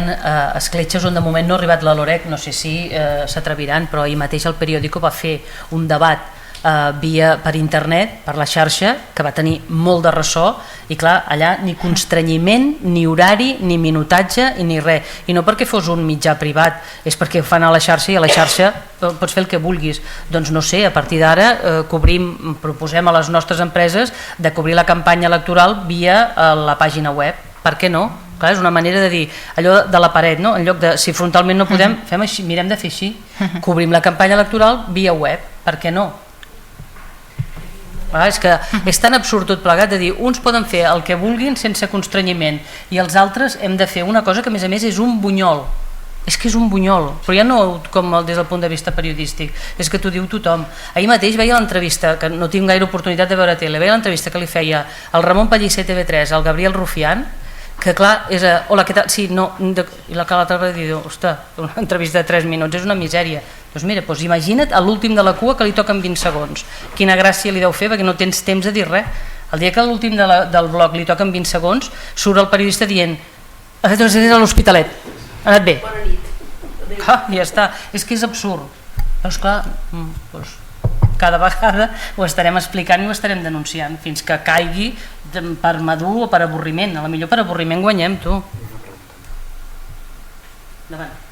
escletxes on de moment no ha arribat la LOREC, no sé si s'atreviran, però ahir mateix el Periódico va fer un debat per internet, per la xarxa, que va tenir molt de ressò, i clar, allà ni constrenyiment, ni horari, ni minutatge i ni res, i no perquè fos un mitjà privat, és perquè ho fan a la xarxa i a la xarxa pots fer el que vulguis. Doncs no sé, a partir d'ara proposem a les nostres empreses de cobrir la campanya electoral via la pàgina web, per què no? Clar, és una manera de dir allò de la paret, no? En lloc de si frontalment no podem, fem així, mirem de fer així, cobrim la campanya electoral via web, per què no? És que és tan absurd tot plegat de dir uns poden fer el que vulguin sense constrenyiment i els altres hem de fer una cosa que a més és un bunyol, És que és un bunyol, però ja no com des del punt de vista periodístic, és que t'ho diu tothom. Ahir mateix veia l'entrevista, que no tinc gaire oportunitat de veure tele, veia l'entrevista que li feia el Ramon Pellicer TV3, el Gabriel Rufián, que clar, és hola, què tal? Sí, no, i la l'altra va dir, ostres, una entrevista de 3 minuts és una misèria. Doncs mira, imagina't a l'últim de la cua que li toquen 20 segons. Quina gràcia li deu fer, perquè no tens temps de dir res. El dia que a l'últim del bloc li toquen 20 segons, surt el periodista dient ha fet unes a l'Hospitalet, ha anat bé. Bona nit. Ja està, és que és absurd. Però esclar, cada vegada ho estarem explicant i ho estarem denunciant fins que caigui per madur o per avorriment. A la millor per avorriment guanyem, tu. Endavant.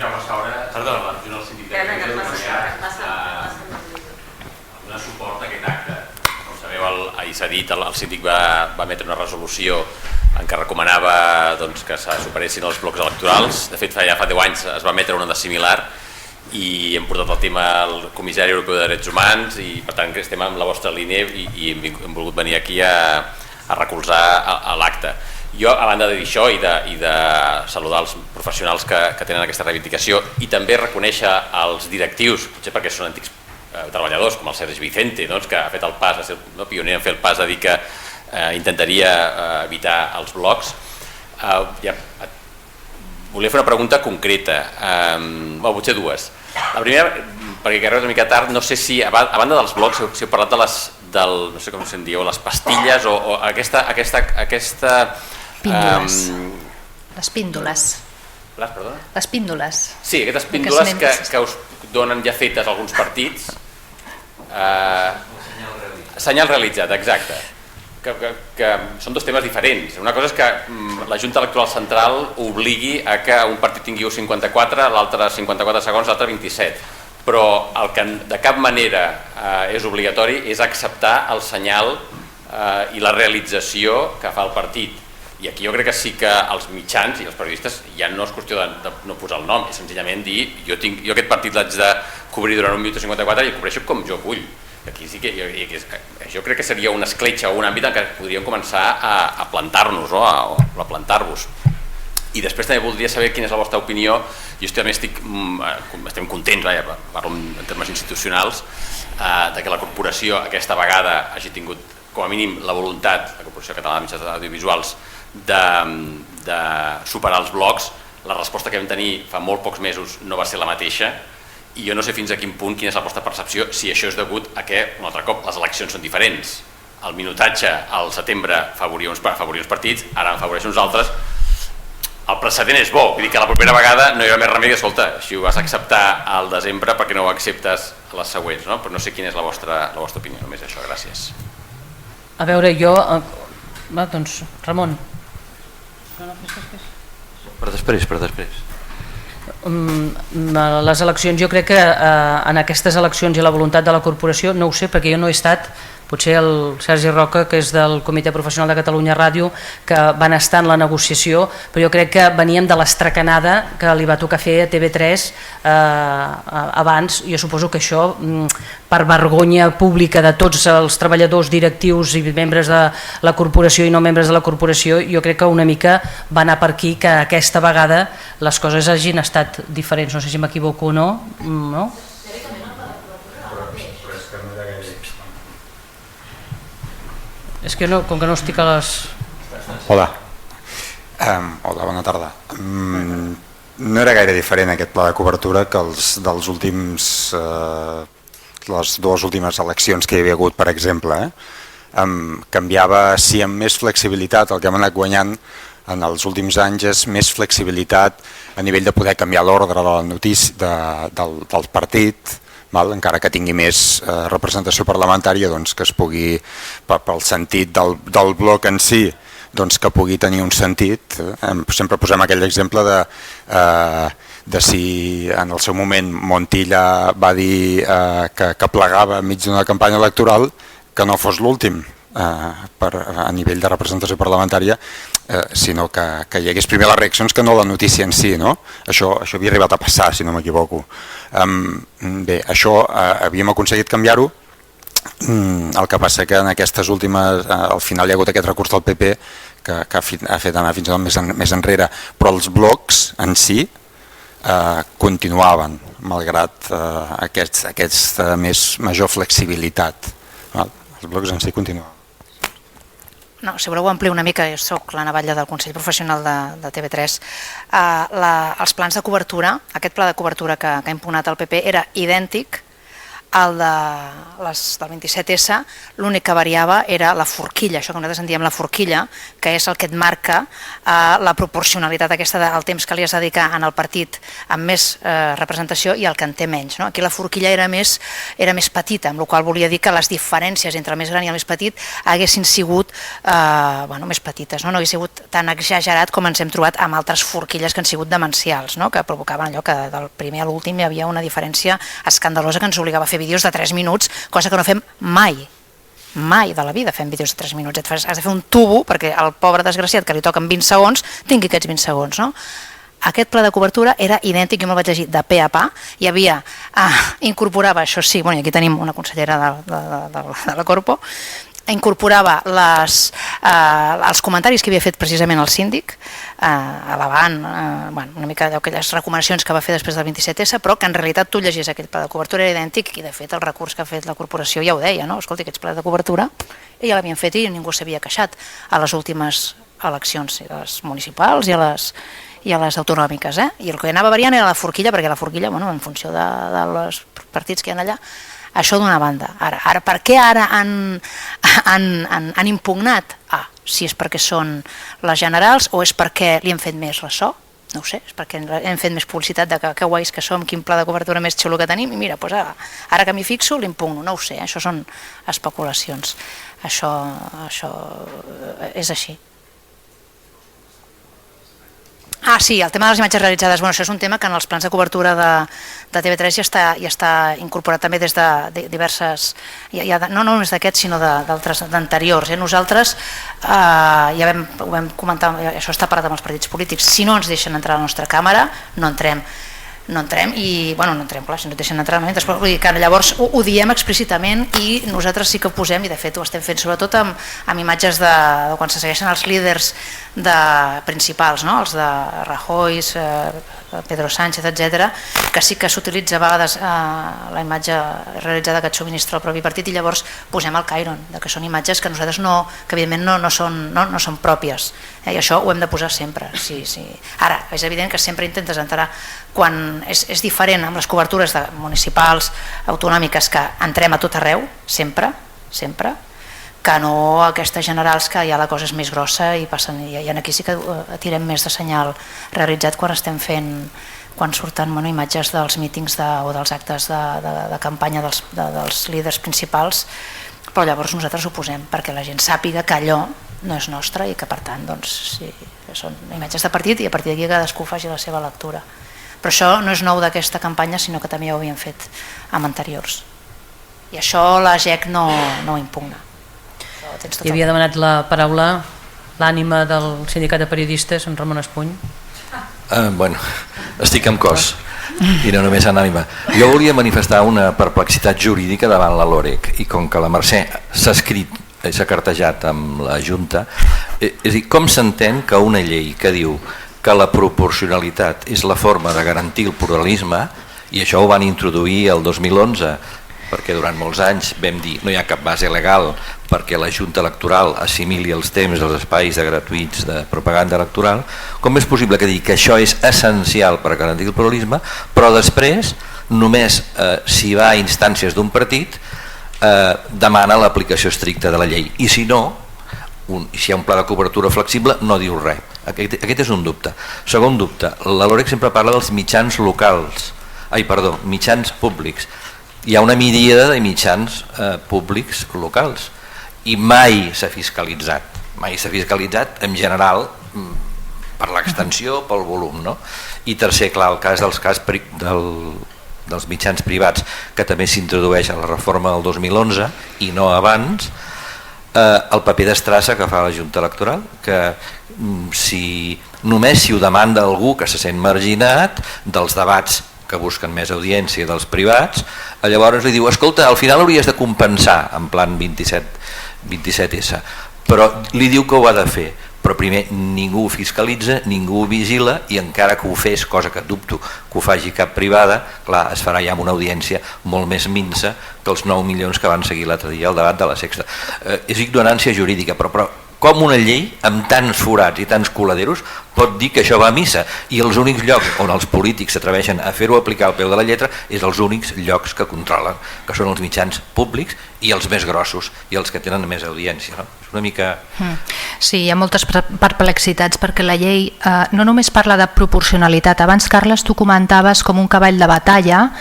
Jaume Saura, perdona, la Regional Síndic de donar suport a aquest acte. Com sabeu, ahir s'ha dit, el síndic va emetre una resolució en què recomanava que se superessin els blocs electorals. De fet, ja fa 10 anys es va emetre una de similar i hem portat el tema al Comissari Europeu de Drets Humans i per tant estem amb la vostra línia i hem volgut venir aquí a recolzar l'acte. Jo, a banda de dir això i de saludar els professionals que tenen aquesta reivindicació i també reconèixer els directius, potser perquè són antics treballadors com el Sergi Vicente, que ha fet el pas, va ser pioner en fer el pas de dir que intentaria evitar els blocs. Volia fer una pregunta concreta, potser dues. La primera, perquè he arribat una mica tard, no sé si a banda dels blocs si heu parlat no sé com se'n diu, les pastilles o aquesta píndoles. Les píndoles. Perdona? Les píndoles. Sí, aquestes píndoles que us donen ja fetes alguns partits. Senyal realitzat, exacte. Que són dos temes diferents. Una cosa és que la Junta Electoral Central obligui a que un partit tingui 54, l'altre 54 segons, l'altre 27. Però el que de cap manera és obligatori és acceptar el senyal i la realització que fa el partit. I aquí jo crec que sí que els mitjans i els periodistes ja no és qüestió de no posar el nom, és senzillament dir jo aquest partit l'haig de cobrir durant 1 minut 54 i el cobreixo com jo vull. Aquí sí que jo crec que seria una escletxa o un àmbit en què podríem començar a plantar-nos o a plantar-vos. I després també voldria saber quina és la vostra opinió. Jo també estem contents, parlo en termes institucionals, que la corporació aquesta vegada hagi tingut com a mínim la voluntat, la Corporació Catalana de Mitjans Audiovisuals, de superar els blocs. La resposta que vam tenir fa molt pocs mesos no va ser la mateixa i jo no sé fins a quin punt quina és la vostra percepció, si això és degut a que, un altre cop, les eleccions són diferents. El minutatge al setembre favoria uns partits, ara en favoreix uns altres. El precedent és bo, vull dir que la propera vegada no hi haurà més remei que, escolta, si ho vas acceptar al desembre, perquè no ho acceptes a les següents, no? Però no sé quina és la vostra opinió, només això, gràcies. A veure, jo... doncs, Ramon. Per després. Les eleccions, jo crec que en aquestes eleccions i la voluntat de la corporació, no ho sé perquè jo no he estat, potser el Sergi Roca, que és del Comitè Professional de Catalunya Ràdio, que van estar en la negociació, però jo crec que veníem de l'estracanada que li va tocar fer a TV3 abans. Jo suposo que això, per vergonya pública de tots els treballadors, directius i membres de la corporació i no membres de la corporació, jo crec que una mica va anar per aquí, que aquesta vegada les coses hagin estat diferents. No sé si m'equivoco o no, no? És que no, com que no estic a les... Hola, bona tarda. No era gaire diferent aquest pla de cobertura que els dels últims, les dues últimes eleccions que hi havia hagut, per exemple. Canviava, sí, amb més flexibilitat, el que hem anat guanyant en els últims anys és més flexibilitat a nivell de poder canviar l'ordre de la notícia del partit, encara que tingui més representació parlamentària, que es pugui, pel sentit del bloc en si, que pugui tenir un sentit. Sempre posem aquell exemple de si en el seu moment Montilla va dir que plegava enmig d'una campanya electoral, que no fos l'últim a nivell de representació parlamentària, sinó que hi hagués primer les reaccions que no la notícia en si. Això havia arribat a passar, si no m'equivoco. Bé, això havíem aconseguit canviar-ho El que passa que en aquestes últimes, al final hi ha hagut aquest recurs del PP que ha fet anar fins i tot més enrere, però els blocs en si continuaven, malgrat aquesta major flexibilitat. Els blocs en si continuaven. No, si voleu ampliar una mica, jo soc la Navalla del Consell Professional de TV3, els plans de cobertura, aquest pla de cobertura que ha impugnat el PP era idèntic al del 27S, l'únic que variava era la forquilla, això que nosaltres en diem la forquilla, que és el que et marca la proporcionalitat aquesta del temps que li has de dedicar en el partit amb més representació i el que en té menys. Aquí la forquilla era més petita, amb la qual volia dir que les diferències entre el més gran i el més petit haguessin sigut més petites, no hagués sigut tan exagerat com ens hem trobat amb altres forquilles que han sigut demencials, que provocaven allò que del primer a l'últim hi havia una diferència escandalosa que ens obligava a fer vídeos de 3 minuts, cosa que no fem mai de la vida fem vídeos de 3 minuts, has de fer un tubo perquè el pobre desgraciat que li toquen 20 segons tingui aquests 20 segons. Aquest pla de cobertura era idèntic, jo me'l vaig llegir de pe a pa, hi havia, incorporava, això sí, aquí tenim una consellera de la Corpo, incorporava els comentaris que havia fet precisament el síndic, elevant una mica aquelles recomanacions que va fer després del 27S, però que en realitat tu llegies aquell pla de cobertura era idèntic i de fet el recurs que ha fet la corporació ja ho deia, escolti, aquests plans de cobertura ja l'havien fet i ningú s'havia queixat a les últimes eleccions, a les municipals i a les autonòmiques, i el que anava variant era la forquilla, perquè la forquilla, en funció dels partits que hi ha allà. Això d'una banda. Ara, per què ara han impugnat? Si és perquè són les generals o és perquè li han fet més ressò? No ho sé, és perquè hem fet més publicitat de que guais que som, quin pla de cobertura més xulo que tenim, i mira, ara que m'hi fixo l'impugno, no ho sé, això són especulacions. Això és així. Sí, el tema de les imatges realitzades, això és un tema que en els plans de cobertura de TV3 ja està incorporat també des de diverses, no només d'aquests sinó d'altres, d'anteriors. Nosaltres ja ho vam comentar, això està parat amb els partits polítics, si no ens deixen entrar a la nostra càmera no entrem i, no entrem, clar, si no et deixen entrar vull dir que llavors ho diem explícitament i nosaltres sí que ho posem i de fet ho estem fent sobretot amb imatges de quan se segueixen els líders principals, els de Rajoy, Pedro Sánchez, etc, que sí que s'utilitza a vegades la imatge realitzada que et subministra el propi partit i llavors posem el Cairon, que són imatges que nosaltres que evidentment no són pròpies, i això ho hem de posar sempre. Ara, és evident que sempre intentes entrar quan és diferent amb les cobertures municipals, autonòmiques, que entrem a tot arreu, sempre, que no aquestes generals que ja la cosa és més grossa i aquí sí que tirem més de senyal realitzat quan surten imatges dels mítings o dels actes de campanya dels líders principals, però llavors nosaltres ho posem perquè la gent sàpiga que allò no és nostre i que per tant són imatges de partit i a partir d'aquí cadascú faci la seva lectura. Però això no és nou d'aquesta campanya, sinó que també ja ho havíem fet amb anteriors. I això la GEC no ho impugna. Hi havia demanat la paraula l'ànima del sindicat de periodistes, en Ramon Espuny. Estic amb cos i no només en ànima. Jo volia manifestar una perplexitat jurídica davant la LOREC i com que la Mercè s'ha escrit, s'ha cartejat amb la Junta, és a dir, com s'entén que una llei que diu que la proporcionalitat és la forma de garantir el pluralisme, i això ho van introduir el 2011 perquè durant molts anys vam dir no hi ha cap base legal perquè la Junta Electoral assimili els temps dels espais gratuïts de propaganda electoral, com és possible que digui que això és essencial per garantir el pluralisme, però després només si va a instàncies d'un partit demana l'aplicació estricta de la llei, i si no, si hi ha un pla de cobertura flexible no diu res. Aquest és un dubte. Segon dubte, la LOREC sempre parla dels mitjans mitjans públics. Hi ha una miríada de mitjans públics locals i mai s'ha fiscalitzat. Mai s'ha fiscalitzat en general per l'extensió, pel volum. I tercer, clar, el cas dels mitjans privats, que també s'introdueix a la reforma del 2011 i no abans, el paper d'estrassa que fa la Junta Electoral, que només si ho demanda algú que se sent marginat dels debats que busquen més audiència dels privats, llavors li diu, escolta, al final hauries de compensar en plan 27S, però li diu que ho ha de fer, però primer ningú ho fiscalitza, ningú ho vigila, i encara que ho fes, cosa que dubto que ho faci cap privada, clar, es farà ja amb una audiència molt més minsa que els 9 milions que van seguir l'altre dia al debat de la Sexta. És ignorància jurídica, però com una llei amb tants forats i tants coladeros pot dir que això va a missa, i els únics llocs on els polítics s'atreveixen a fer-ho aplicar al peu de la lletra és els únics llocs que controlen, que són els mitjans públics i els més grossos i els que tenen més audiència, no? És una mica... Sí, hi ha moltes perplexitats perquè la llei no només parla de proporcionalitat. Abans, Carles, tu comentaves com un cavall de batalla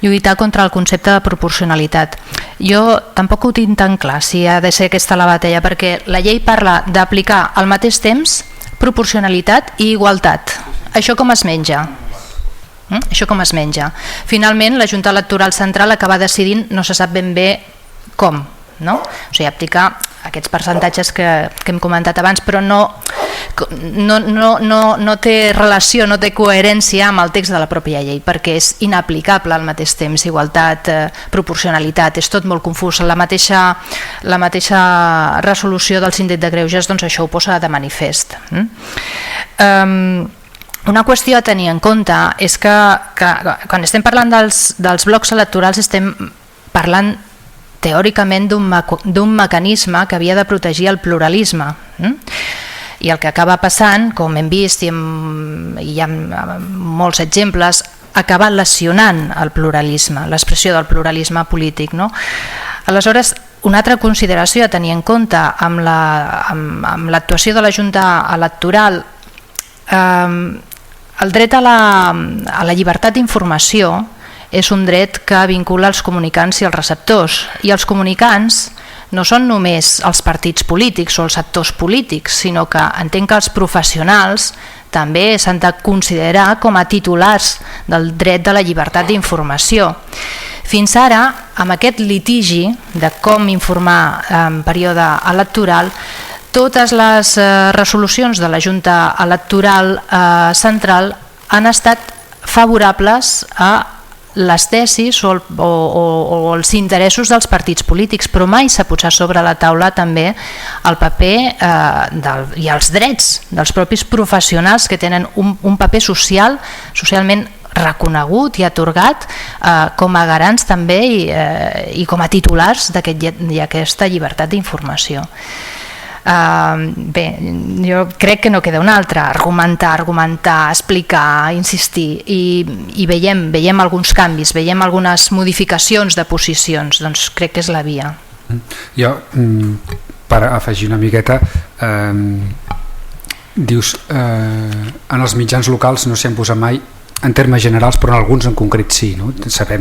lluitar contra el concepte de proporcionalitat. Jo tampoc ho tinc tan clar si ha de ser aquesta la batalla, perquè la llei parla d'aplicar al mateix temps proporcionalitat i igualtat. Això com es menja? Això com es menja? Finalment, la Junta Electoral Central acaba decidint, no se sap ben bé com, no? O sigui, aplicar aquests percentatges que hem comentat abans, però no té relació, no té coherència amb el text de la pròpia llei, perquè és inaplicable al mateix temps, igualtat, proporcionalitat, és tot molt confús. La mateixa resolució del Síndic de Greuges, doncs això ho posa de manifest. Una qüestió a tenir en compte és que quan estem parlant dels blocs electorals estem parlant teòricament d'un mecanisme que havia de protegir el pluralisme, i el que acaba passant, com hem vist i hi ha molts exemples, acaba lesionant el pluralisme, l'expressió del pluralisme polític, no? Aleshores, una altra consideració a tenir en compte amb l'actuació de la Junta Electoral, el dret a la llibertat d'informació és un dret que vincula els comunicants i els receptors, i els comunicants no són només els partits polítics o els actors polítics, sinó que entenc que els professionals també s'han de considerar com a titulars del dret de la llibertat d'informació. Fins ara, amb aquest litigi de com informar en període electoral, totes les resolucions de la Junta Electoral Central han estat favorables a les tesis o els interessos dels partits polítics, però mai s'ha posat sobre la taula també el paper i els drets dels propis professionals que tenen un paper socialment reconegut i atorgat com a garants també i com a titulars d'aquesta llibertat d'informació. Bé, jo crec que no queda una altra, argumentar, explicar, insistir, i veiem alguns canvis, veiem algunes modificacions de posicions, doncs crec que és la via. Jo, per afegir una miqueta, dius, en els mitjans locals no s'hi han posat mai en termes generals, però en alguns en concret sí, no?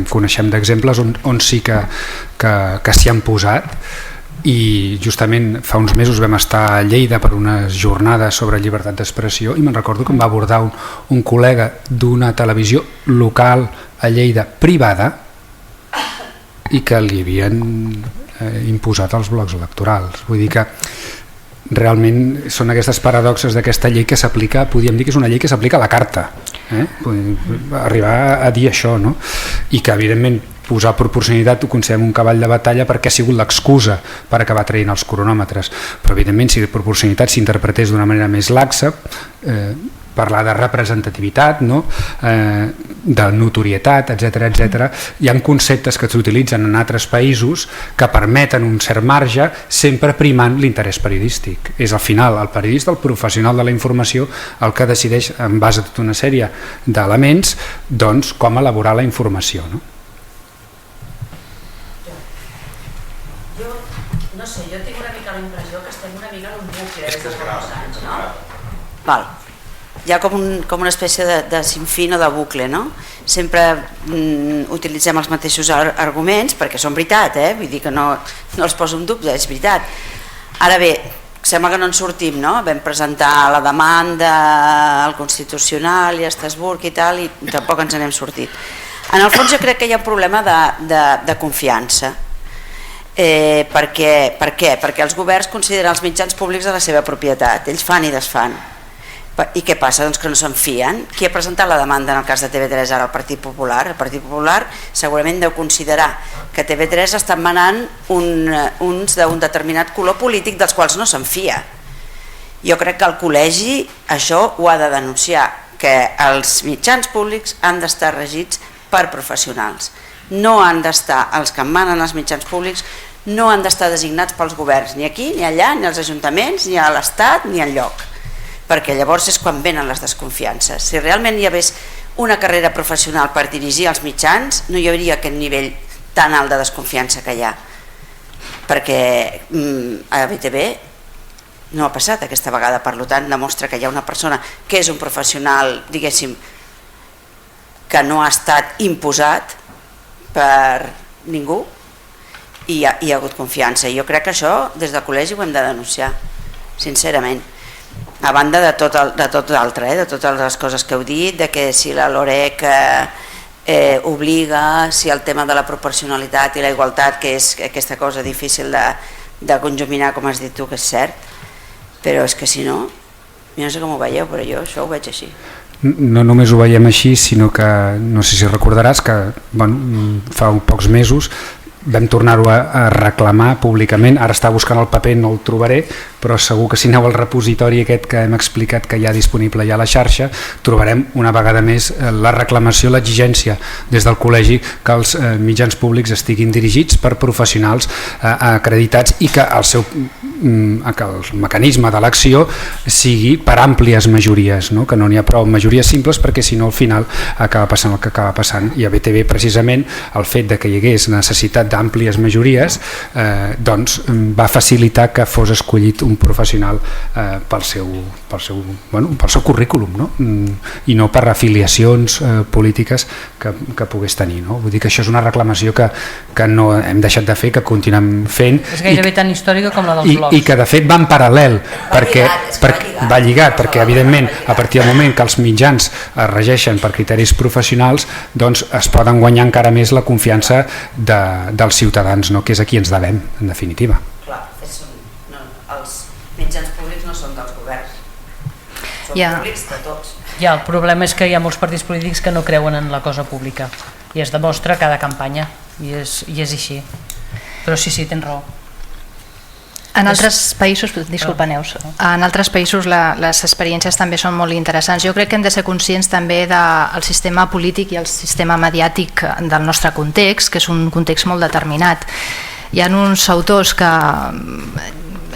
Coneixem d'exemples on sí que s'hi han posat, i justament fa uns mesos vam estar a Lleida per unes jornades sobre llibertat d'expressió, i me'n recordo que em va abordar un col·lega d'una televisió local a Lleida privada i que li havien imposat els blocs electorals. Vull dir que realment són aquestes paradoxes d'aquesta llei que s'aplica, podríem dir que és una llei que s'aplica a la carta, arribar a dir això, no? I que evidentment posar proporcionalitat ho considerem un cavall de batalla perquè ha sigut l'excusa per acabar traient els cronòmetres, però evidentment si proporcionalitat s'interpretés d'una manera més laxa, parlar de representativitat, no? De notorietat, etc. Hi ha conceptes que s'utilitzen en altres països que permeten un cert marge, sempre primant l'interès periodístic. És al final el periodista, el professional de la informació, el que decideix en base a tota una sèrie d'elements, doncs, com elaborar la informació, no? Jo tinc una mica la impressió que estem una mica en un bucle. És que és grau. Val. Hi ha com una espècie de sinfín o de bucle, no? Sempre utilitzem els mateixos arguments perquè són veritat, vull dir que no els poso en dubte, és veritat. Ara bé, sembla que no en sortim, no? Vam presentar la demanda al Constitucional i a Estrasburg i tal, i tampoc ens n'hem sortit. En el fons jo crec que hi ha un problema de confiança. Per què? Perquè els governs consideren els mitjans públics de la seva propietat, ells fan i desfan. I què passa? Doncs que no se'n fien. Qui ha presentat la demanda en el cas de TV3 ara? El Partit Popular. El Partit Popular segurament deu considerar que TV3 estan manant uns d'un determinat color polític dels quals no se'n fia. Jo crec que el col·legi això ho ha de denunciar, que els mitjans públics han d'estar regits per professionals. No han d'estar, els que manen els mitjans públics no han d'estar designats pels governs, ni aquí, ni allà, ni als ajuntaments, ni a l'Estat, ni enlloc, perquè llavors és quan venen les desconfiances. Si realment hi hagués una carrera professional per dirigir els mitjans, no hi hauria aquest nivell tan alt de desconfiança que hi ha, perquè a BTV no ha passat aquesta vegada, per tant demostra que hi ha una persona que és un professional, diguéssim, que no ha estat imposat per ningú i hi ha hagut confiança. Jo crec que això des del col·legi ho hem de denunciar, sincerament, a banda de tot l'altre, de totes les coses que heu dit, de que si la LOREC obliga, si el tema de la proporcionalitat i la igualtat, que és aquesta cosa difícil de conjuminar, com has dit tu, que és cert, però és que si no, jo no sé com ho veieu, però jo això ho veig així. No només ho veiem així, sinó que no sé si recordaràs que fa pocs mesos vam tornar-ho a reclamar públicament. Ara està buscant el paper, no el trobaré, però segur que si aneu al repositori aquest que hem explicat que hi ha disponible ja a la xarxa, trobarem una vegada més la reclamació, l'exigència des del col·legi que els mitjans públics estiguin dirigits per professionals acreditats i que que el mecanisme d'elecció sigui per àmplies majories, no? Que no n'hi ha prou majories simples, perquè si no al final acaba passant el que acaba passant. I a BTV precisament el fet de que hi hagués necessitat d'àmplies majories doncs va facilitar que fos escollit un professional pel seu currículum, no? I no per afiliacions polítiques que pogués tenir, no? Vull dir que això és una reclamació que no hem deixat de fer, que continuem fent. És gairebé tan històrica com la dels blocs. I que de fet va en paral·lel, va lligat, perquè evidentment a partir del moment que els mitjans es regeixen per criteris professionals, doncs es poden guanyar encara més la confiança dels ciutadans, no? Que és a qui ens devem, en definitiva. Clar, els mitjans públics no són dels governs, són públics de tots. Ja, el problema és que hi ha molts partits polítics que no creuen en la cosa pública i es demostra a cada campanya i és així. Però sí, tens raó. En altres països, disculpa Neus, en altres països les experiències també són molt interessants. Jo crec que hem de ser conscients també del sistema polític i el sistema mediàtic del nostre context, que és un context molt determinat. Hi ha uns autors que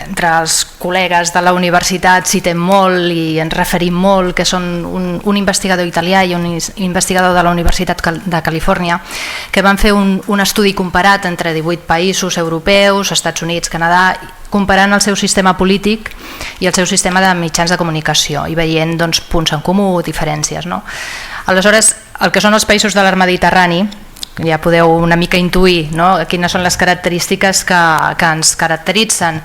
entre els col·legues de la universitat citem molt i ens referim molt, que són un investigador italià i un investigador de la Universitat de Califòrnia, que van fer un estudi comparat entre 18 països europeus, Estats Units, Canadà, comparant el seu sistema polític i el seu sistema de mitjans de comunicació i veient punts en comú, diferències. Aleshores, el que són els països de l'arc mediterrani, ja podeu una mica intuir quines són les característiques que ens caracteritzen,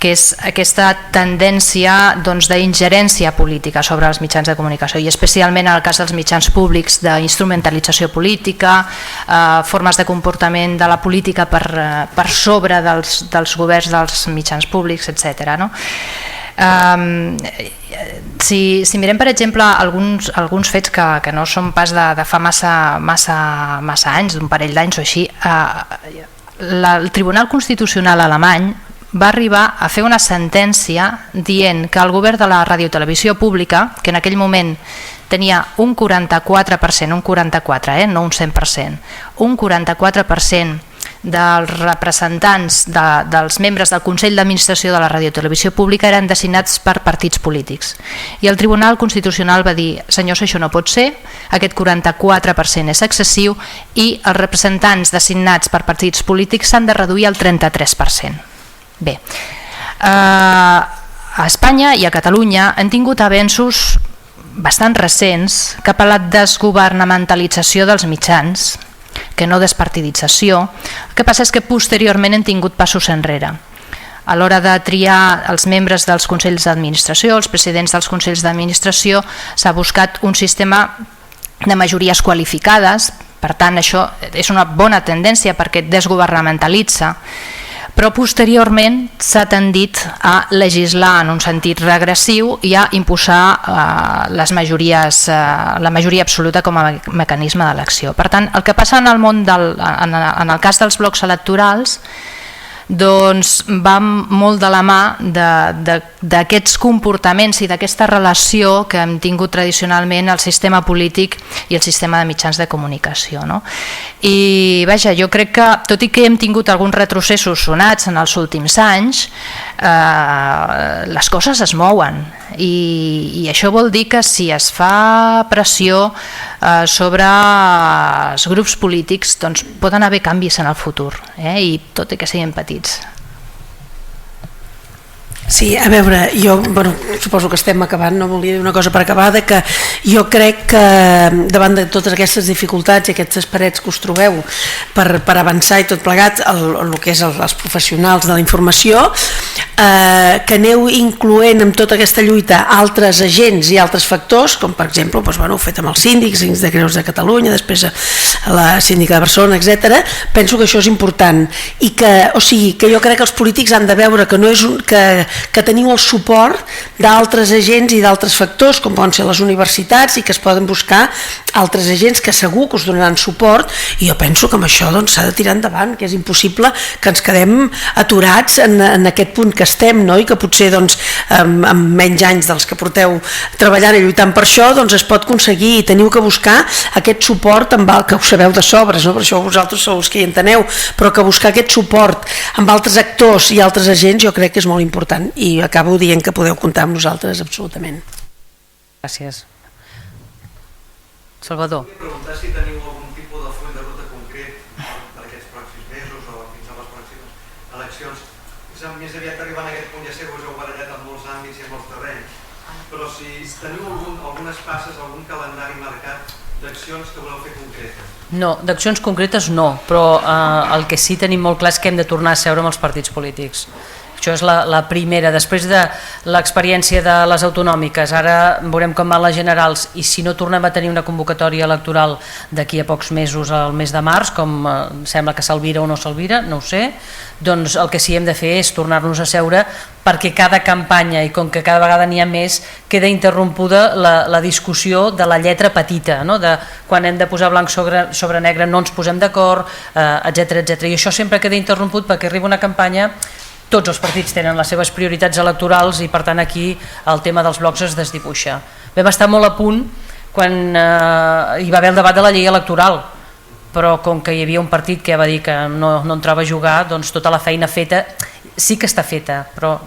que és aquesta tendència d'ingerència política sobre els mitjans de comunicació i especialment en el cas dels mitjans públics d'instrumentalització política, formes de comportament de la política per sobre dels governs dels mitjans públics, etc. Si mirem per exemple alguns fets que no són pas de fa massa anys, d'un parell d'anys o així, el Tribunal Constitucional alemany va arribar a fer una sentència dient que el govern de la radiotelevisió pública, que en aquell moment tenia un 44%, un 44%, no un 100%, un 44% dels representants dels membres del Consell d'Administració de la radiotelevisió pública eren designats per partits polítics. I el Tribunal Constitucional va dir, senyors, això no pot ser, aquest 44% és excessiu i els representants designats per partits polítics s'han de reduir al 33%. Bé, a Espanya i a Catalunya han tingut avenços bastant recents cap a la desgovernamentalització dels mitjans, que no despartidització. El que passa és que posteriorment han tingut passos enrere. A l'hora de triar els membres dels consells d'administració, els presidents dels consells d'administració, s'ha buscat un sistema de majories qualificades, per tant això és una bona tendència perquè desgovernamentalitza, però posteriorment s'ha tendit a legislar en un sentit regressiu i a imposar la majoria absoluta com a mecanisme d'elecció. Per tant, el que passa en el món en el cas dels blocs electorals doncs va molt de la mà d'aquests comportaments i d'aquesta relació que hem tingut tradicionalment el sistema polític i el sistema de mitjans de comunicació. I vaja, jo crec que, tot i que hem tingut alguns retrocessos sonats en els últims anys, les coses es mouen i això vol dir que si es fa pressió sobre els grups polítics doncs poden haver canvis en el futur, i tot i que siguin petits. Sí, a veure, jo suposo que estem acabant, no volia dir una cosa per acabar, que jo crec que davant de totes aquestes dificultats i aquestes parets que us trobeu per avançar i tot plegat, el que és els professionals de la informació, que aneu incloent en tota aquesta lluita altres agents i altres factors, com per exemple, ho fet amb els síndics de Greus de Catalunya, després la síndica de Barcelona, etc. Penso que això és important i que jo crec que els polítics han de veure que no és que teniu el suport d'altres agents i d'altres factors, com poden ser les universitats, i que es poden buscar altres agents que segur que us donaran suport, i jo penso que amb això s'ha de tirar endavant, que és impossible que ens quedem aturats en aquest punt que estem, i que potser amb menys anys dels que porteu treballant i lluitant per això es pot aconseguir, i teniu que buscar aquest suport, que ho sabeu de sobres, per això vosaltres sou els que hi enteneu, però que buscar aquest suport amb altres actors i altres agents jo crec que és molt important, i acabo dient que podeu comptar amb nosaltres absolutament. Gràcies. Salvador. Vull preguntar si teniu algun tipus de full de ruta concret per aquests pròxims mesos o fins a les pròximes eleccions. Més aviat arribant a aquest punt ja sé que us heu barallat en molts àmbits i en molts terrenys, però si teniu algunes passes, algun calendari marcat d'accions que voleu fer concretes. No, d'accions concretes no, però el que sí tenim molt clar és que hem de tornar a seure amb els partits polítics. Això és la primera. Després de l'experiència de les autonòmiques, ara veurem com van les generals, i si no tornem a tenir una convocatòria electoral d'aquí a pocs mesos, al mes de març, com sembla que s'alvira o no s'alvira, no ho sé, doncs el que sí hem de fer és tornar-nos a seure, perquè cada campanya, i com que cada vegada n'hi ha més, queda interrompuda la discussió de la lletra petita, de quan hem de posar blanc sobre negre no ens posem d'acord, etc. I això sempre queda interromput perquè arriba una campanya. Tots els partits tenen les seves prioritats electorals i per tant aquí el tema dels blocs es desdibuixa. Vam estar molt a punt quan hi va haver el debat de la llei electoral, però com que hi havia un partit que va dir que no entrava a jugar, doncs tota la feina feta sí que està feta, però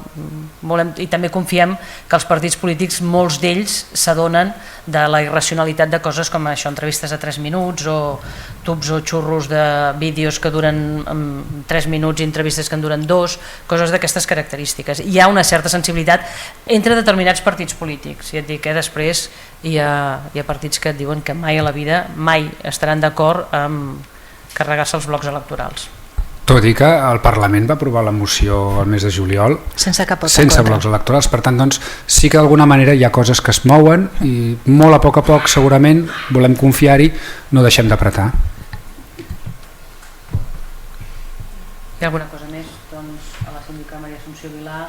i també confiem que els partits polítics, molts d'ells s'adonen de la irracionalitat de coses com això, entrevistes a 3 minuts o tubs o xurros de vídeos que duren 3 minuts i entrevistes que en duren 2, coses d'aquestes característiques. Hi ha una certa sensibilitat entre determinats partits polítics, i et dic que després hi ha partits que et diuen que mai a la vida mai estaran d'acord amb carregar-se els blocs electorals. Tot i que el Parlament va aprovar la moció el mes de juliol sense blocs electorals, per tant sí que d'alguna manera hi ha coses que es mouen i molt a poc segurament volem confiar-hi, no deixem d'apretar. Hi ha alguna cosa més? Doncs a la síndica Maria Assumpció Vilà,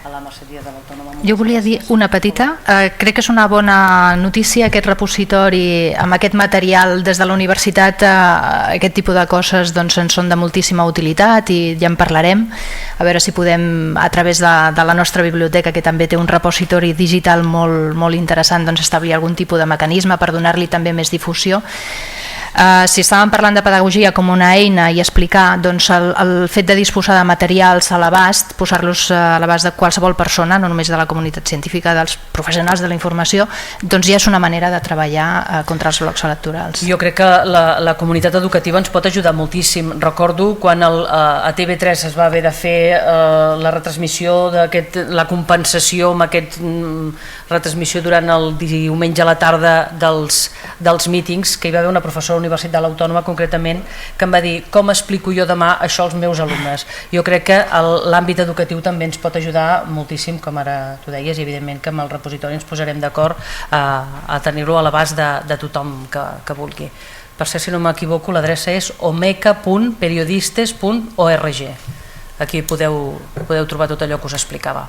a la Mercè Díaz de l'Autònoma. Jo volia dir una petita, crec que és una bona notícia aquest repositori amb aquest material des de la universitat, aquest tipus de coses ens són de moltíssima utilitat i ja en parlarem, a veure si podem a través de la nostra biblioteca, que també té un repositori digital molt interessant, establir algun tipus de mecanisme per donar-li també més difusió. Si estàvem parlant de pedagogia com una eina i explicar el fet de disposar de materials a l'abast, posar-los a l'abast de qualsevol persona, no només de la comunitat científica, dels professionals de la informació, doncs ja és una manera de treballar contra els blocs electorals. Jo crec que la comunitat educativa ens pot ajudar moltíssim. Recordo quan a TV3 es va haver de fer la retransmissió, la compensació amb aquesta retransmissió durant el diumenge a la tarda dels mítings, que hi va haver una professora Universitat de l'Autònoma concretament, que em va dir com explico jo demà això als meus alumnes. Jo crec que l'àmbit educatiu també ens pot ajudar moltíssim, com ara tu deies, i evidentment que amb el repositori ens posarem d'acord a tenir-lo a l'abast de tothom que vulgui. Per ser, si no m'equivoco, l'adreça és omeca.periodistes.org. aquí podeu trobar tot allò que us explicava.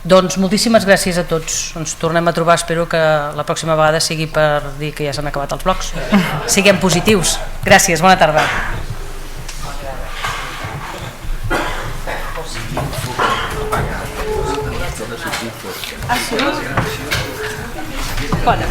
Doncs moltíssimes gràcies a tots. Ens tornem a trobar, espero que la pròxima vegada sigui per dir que ja s'han acabat els blocs. Siguem positius. Gràcies, bona tarda. Bueno.